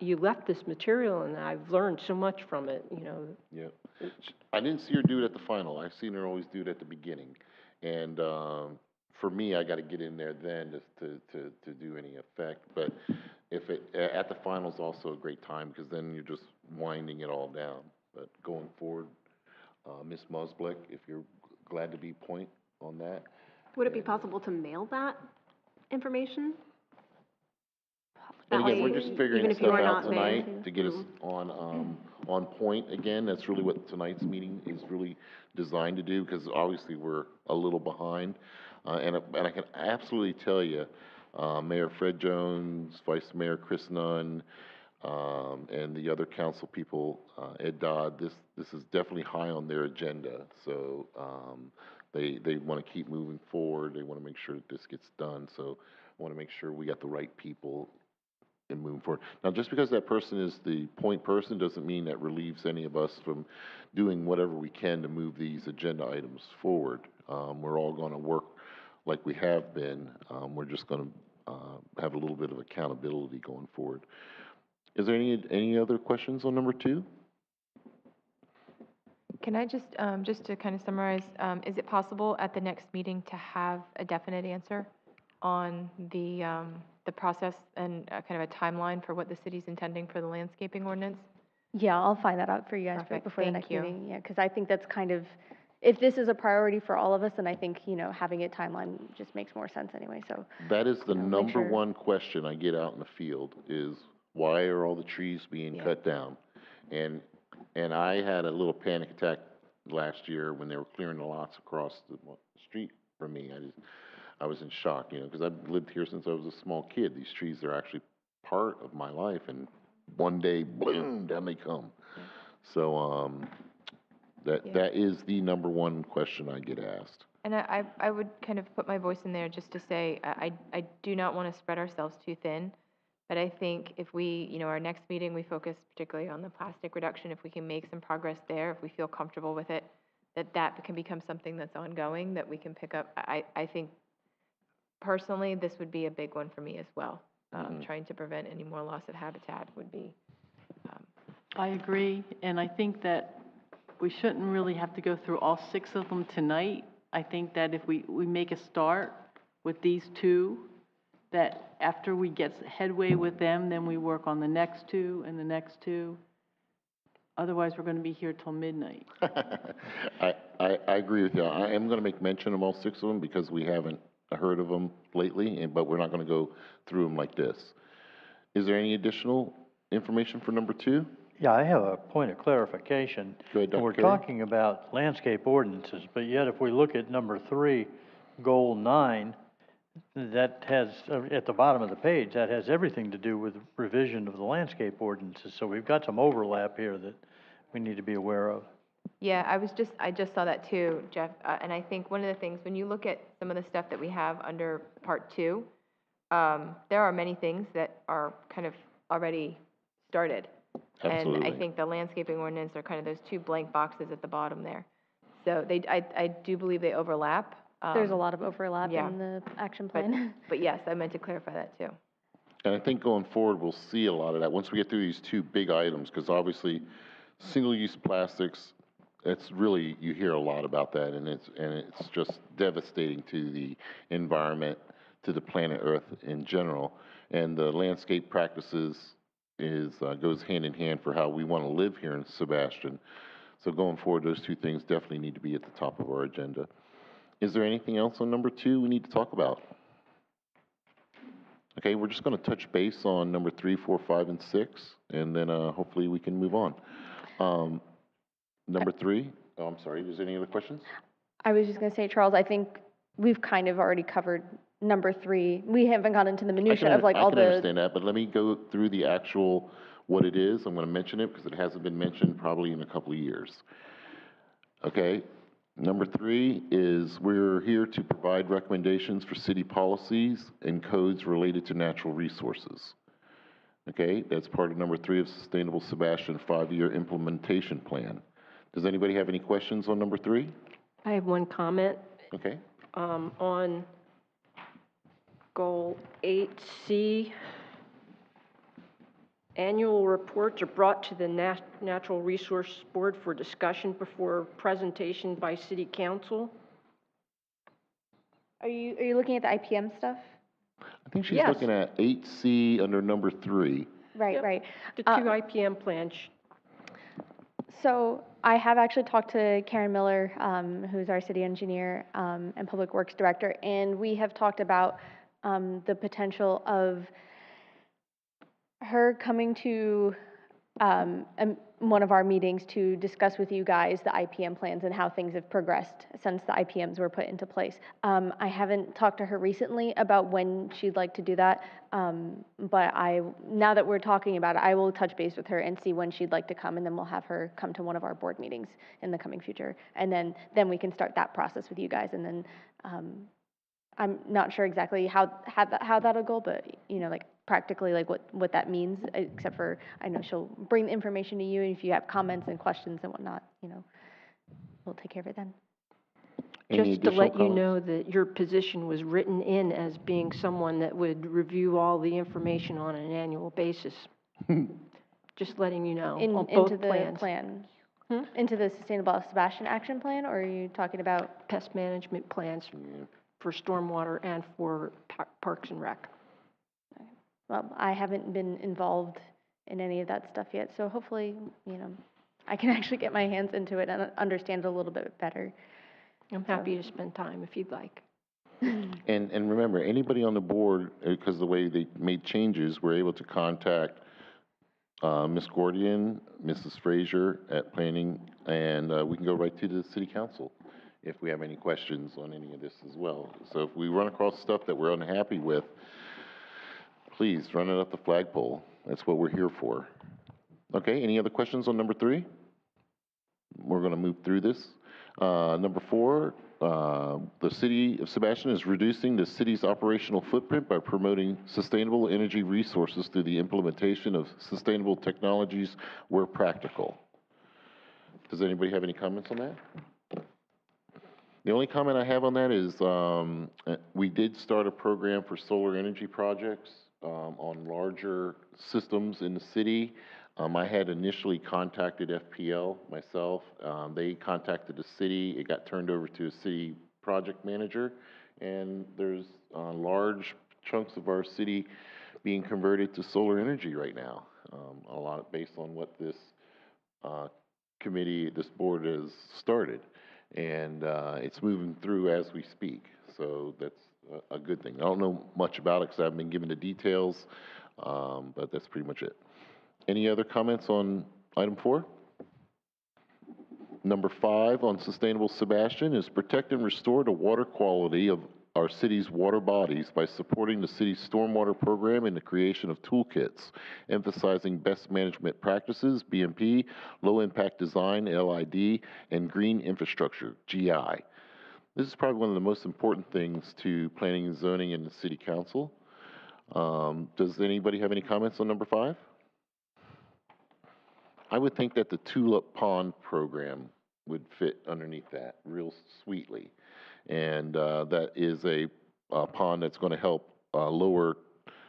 "You left this material, and I've learned so much from it." You know. Yeah, I didn't see her do it at the final. I've seen her always do it at the beginning. And for me, I got to get in there then just to do any effect. But if at the final is also a great time, because then you're just winding it all down. But going forward, Ms. Mosblick, if you're glad to be point on that. Would it be possible to mail that information? And That again, way, we're just figuring even if you stuff are out not there. tonight to get us on point again. That's really what tonight's meeting is really designed to do, because obviously we're a little behind. And I can absolutely tell you, Mayor Fred Jones, Vice Mayor Chris Nunn, and the other council people, Ed Dodd, this is definitely high on their agenda. So, they want to keep moving forward. They want to make sure that this gets done. So I want to make sure we got the right people and moving forward. Now, just because that person is the point person doesn't mean that relieves any of us from doing whatever we can to move these agenda items forward. We're all going to work like we have been. We're just going to have a little bit of accountability going forward. Is there any other questions on number 2? Can I just to kind of summarize, is it possible at the next meeting to have a definite answer on the process and kind of a timeline for what the city's intending for the landscaping ordinance? Yeah, I'll find that out for you guys Perfect, before the thank next you. meeting. Yeah, because I think that's kind of, if this is a priority for all of us, then I think, having a timeline just makes more sense anyway, so. That is the Make number sure- one question I get out in the field is, why are all the trees being Yeah. cut down? And I had a little panic attack last year when they were clearing the lots across the street from me. I was in shock, because I've lived here since I was a small kid. These trees are actually part of my life, and one day, boom, down they come. So, that is the number one question I get asked. And I would kind of put my voice in there just to say, I do not want to spread ourselves too thin, but I think if we, our next meeting, we focus particularly on the plastic reduction, if we can make some progress there, if we feel comfortable with it, that can become something that's ongoing, that we can pick up. I think personally, this would be a big one for me as well. Trying to prevent any more loss of habitat would be. I agree, and I think that we shouldn't really have to go through all 6 of them tonight. I think that if we make a start with these 2, that after we get headway with them, then we work on the next 2 and the next 2. Otherwise, we're going to be here till midnight. I agree with you. I am going to make mention of all 6 of them because we haven't heard of them lately, but we're not going to go through them like this. Is there any additional information for number 2? Yeah, I have a point of clarification. Go ahead, Dr. We're Carey. talking about landscape ordinances, but yet if we look at number 3, goal 9, that has, at the bottom of the page, that has everything to do with revision of the landscape ordinances. So we've got some overlap here that we need to be aware of. Yeah, I just saw that too, Jeff. And I think one of the things, when you look at some of the stuff that we have under part 2, there are many things that are kind of already started. Absolutely. And I think the landscaping ordinance are kind of those 2 blank boxes at the bottom there. So I do believe they overlap. There's a lot of overlap yeah. in the action plan. But yes, I meant to clarify that too. And I think going forward, we'll see a lot of that once we get through these 2 big items, because obviously, single-use plastics, it's really, you hear a lot about that, and it's just devastating to the environment, to the planet Earth in general. And the landscape practices goes hand in hand for how we want to live here in Sebastian. So going forward, those 2 things definitely need to be at the top of our agenda. Is there anything else on number 2 we need to talk about? Okay, we're just going to touch base on number 3, 4, 5, and 6, and then hopefully we can move on. Number 3, I'm sorry, is there any other questions? I was just going to say, Charles, I think we've kind of already covered number 3. We haven't gone into the minutia of like all I can the. understand that, but let me go through the actual, what it is. I'm going to mention it because it hasn't been mentioned probably in a couple of years. Okay, number 3 is we're here to provide recommendations for city policies and codes related to natural resources. Okay, that's part of number 3 of Sustainable Sebastian 5-year implementation plan. Does anybody have any questions on number 3? I have one comment. Okay. On goal 8C, annual reports are brought to the Natural Resource Board for discussion before presentation by City Council. Are you looking at the IPM stuff? I think she's Yes. looking at 8C under number 3. Right, Yep. right. The 2 IPM plans. So I have actually talked to Karen Miller, who's our city engineer and public works director, and we have talked about the potential of her coming to one of our meetings to discuss with you guys the IPM plans and how things have progressed since the IPMs were put into place. I haven't talked to her recently about when she'd like to do that, but now that we're talking about it, I will touch base with her and see when she'd like to come, and then we'll have her come to one of our board meetings in the coming future. And then we can start that process with you guys, and then I'm not sure exactly how that'll go, but, like, practically, like, what that means, except for, I know she'll bring the information to you, and if you have comments and questions and whatnot, we'll take care of it then. Any Just to additional let you know comments? that your position was written in as being someone that would review all the information on an annual basis. Just letting you know, on Into both the plans. plan, into the Sustainable Sebastian Action Plan, or are you talking about? Pest management plans for stormwater and for Parks and Rec. Well, I haven't been involved in any of that stuff yet, so hopefully, I can actually get my hands into it and understand it a little bit better. I'm happy to spend time if you'd like. And remember, anybody on the board, because the way they made changes, were able to contact Ms. Gordian, Mrs. Frazier at Planning, and we can go right to the City Council if we have any questions on any of this as well. So if we run across stuff that we're unhappy with, please run it up the flagpole. That's what we're here for. Okay, any other questions on number 3? We're going to move through this. Number 4, the City of Sebastian is reducing the city's operational footprint by promoting sustainable energy resources through the implementation of sustainable technologies where practical. Does anybody have any comments on that? The only comment I have on that is we did start a program for solar energy projects on larger systems in the city. I had initially contacted FPL myself. They contacted the city. It got turned over to a city project manager, and there's large chunks of our city being converted to solar energy right now. A lot based on what this this board has started, and it's moving through as we speak. So that's a good thing. I don't know much about it because I haven't been given the details, but that's pretty much it. Any other comments on item 4? Number 5 on Sustainable Sebastian is protect and restore the water quality of our city's water bodies by supporting the city's stormwater program and the creation of toolkits, emphasizing best management practices, BMP, low impact design, LID, and green infrastructure, GI. This is probably one of the most important things to planning and zoning in the city council. Does anybody have any comments on number 5? I would think that the Tulip Pond program would fit underneath that real sweetly. And that is a pond that's going to help lower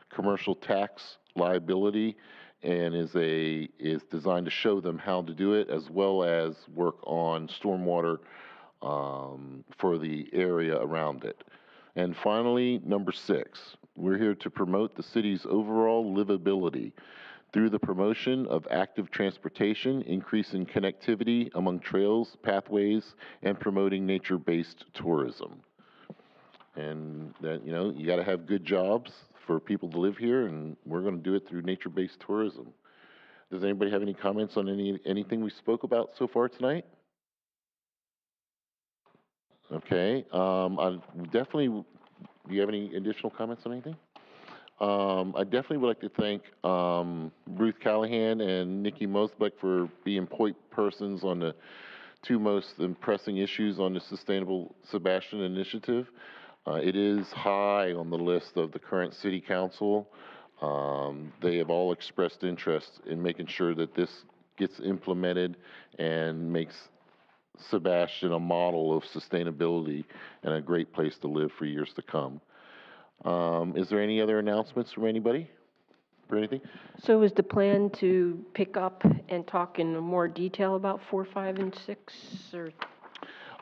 commercial tax liability and is designed to show them how to do it, as well as work on stormwater for the area around it. And finally, number 6, we're here to promote the city's overall livability through the promotion of active transportation, increasing connectivity among trails, pathways, and promoting nature-based tourism. And that, you got to have good jobs for people to live here, and we're going to do it through nature-based tourism. Does anybody have any comments on anything we spoke about so far tonight? Okay, I definitely, do you have any additional comments on anything? I definitely would like to thank Ruth Callahan and Nikki Mosbeck for being point persons on the 2 most pressing issues on the Sustainable Sebastian Initiative. It is high on the list of the current city council. They have all expressed interest in making sure that this gets implemented and makes Sebastian a model of sustainability and a great place to live for years to come. Is there any other announcements from anybody or anything? So is the plan to pick up and talk in more detail about 4, 5, and 6, or?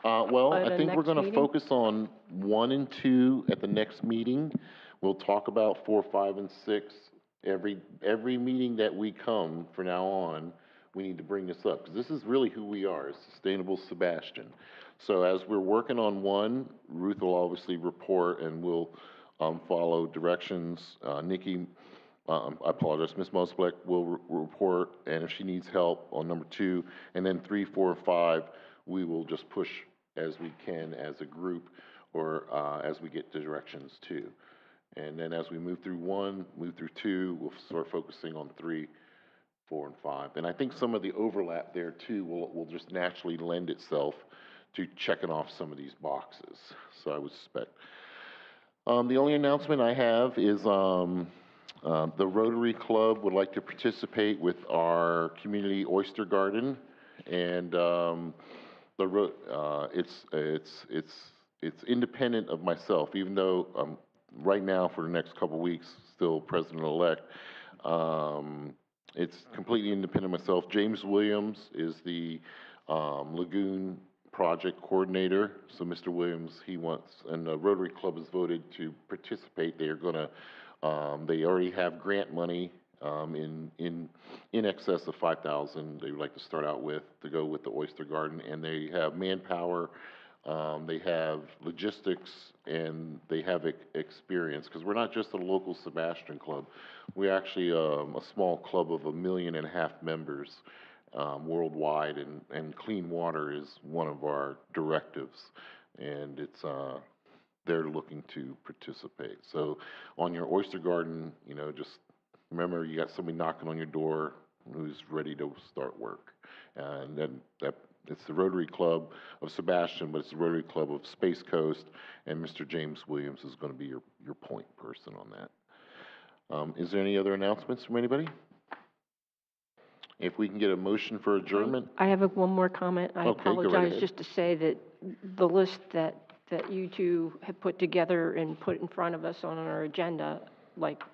Well, At I a think we're next going to meeting? focus on 1 and 2 at the next meeting. We'll talk about 4, 5, and 6 every meeting that we come from now on. We need to bring this up because this is really who we are, Sustainable Sebastian. So as we're working on 1, Ruth will obviously report and we'll follow directions. Nikki I apologize, Ms. Mosblick will report, and if she needs help on number 2, and then 3, 4, and 5, we will just push as we can as a group, or as we get directions to. And then as we move through 1, move through 2, we'll start focusing on 3, 4, and 5. And I think some of the overlap there too will just naturally lend itself to checking off some of these boxes. So I would suspect. The only announcement I have is the Rotary Club would like to participate with our community oyster garden, and it's independent of myself, even though right now for the next couple of weeks still president-elect. It's completely independent of myself. James Williams is the Lagoon Project Coordinator. So Mr. Williams, he wants, and the Rotary Club has voted to participate. They are going to, they already have grant money in excess of $5,000. They would like to start out with to go with the oyster garden, and they have manpower. They have logistics, and they have experience, because we're not just a local Sebastian club. We're actually a small club of 1.5 million members worldwide, and clean water is one of our directives, and it's they're looking to participate. So on your oyster garden, you know, just remember you got somebody knocking on your door who's ready to start work, and then it's the Rotary Club of Sebastian, but it's the Rotary Club of Space Coast, and Mr. James Williams is going to be your point person on that. Is there any other announcements from anybody? If we can get a motion for adjournment? I have one more comment. I Okay, go right apologize ahead. just to say that the list that you two have put together and put in front of us on our agenda, like,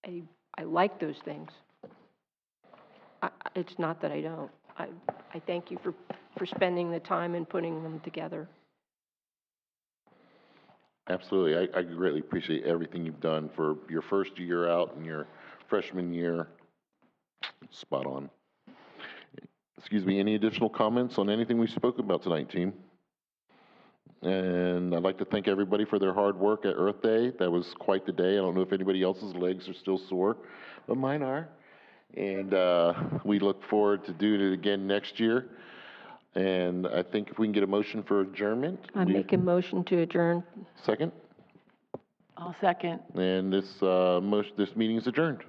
I like those things. It's not that I don't. I thank you for spending the time and putting them together. Absolutely. I greatly appreciate everything you've done for your first year out and your freshman year. Spot on. Excuse me, any additional comments on anything we spoke about tonight, team? And I'd like to thank everybody for their hard work at Earth Day. That was quite the day. I don't know if anybody else's legs are still sore, but mine are. And we look forward to doing it again next year. And I think if we can get a motion for adjournment. I make a motion to adjourn. Second? I'll second. And this meeting is adjourned.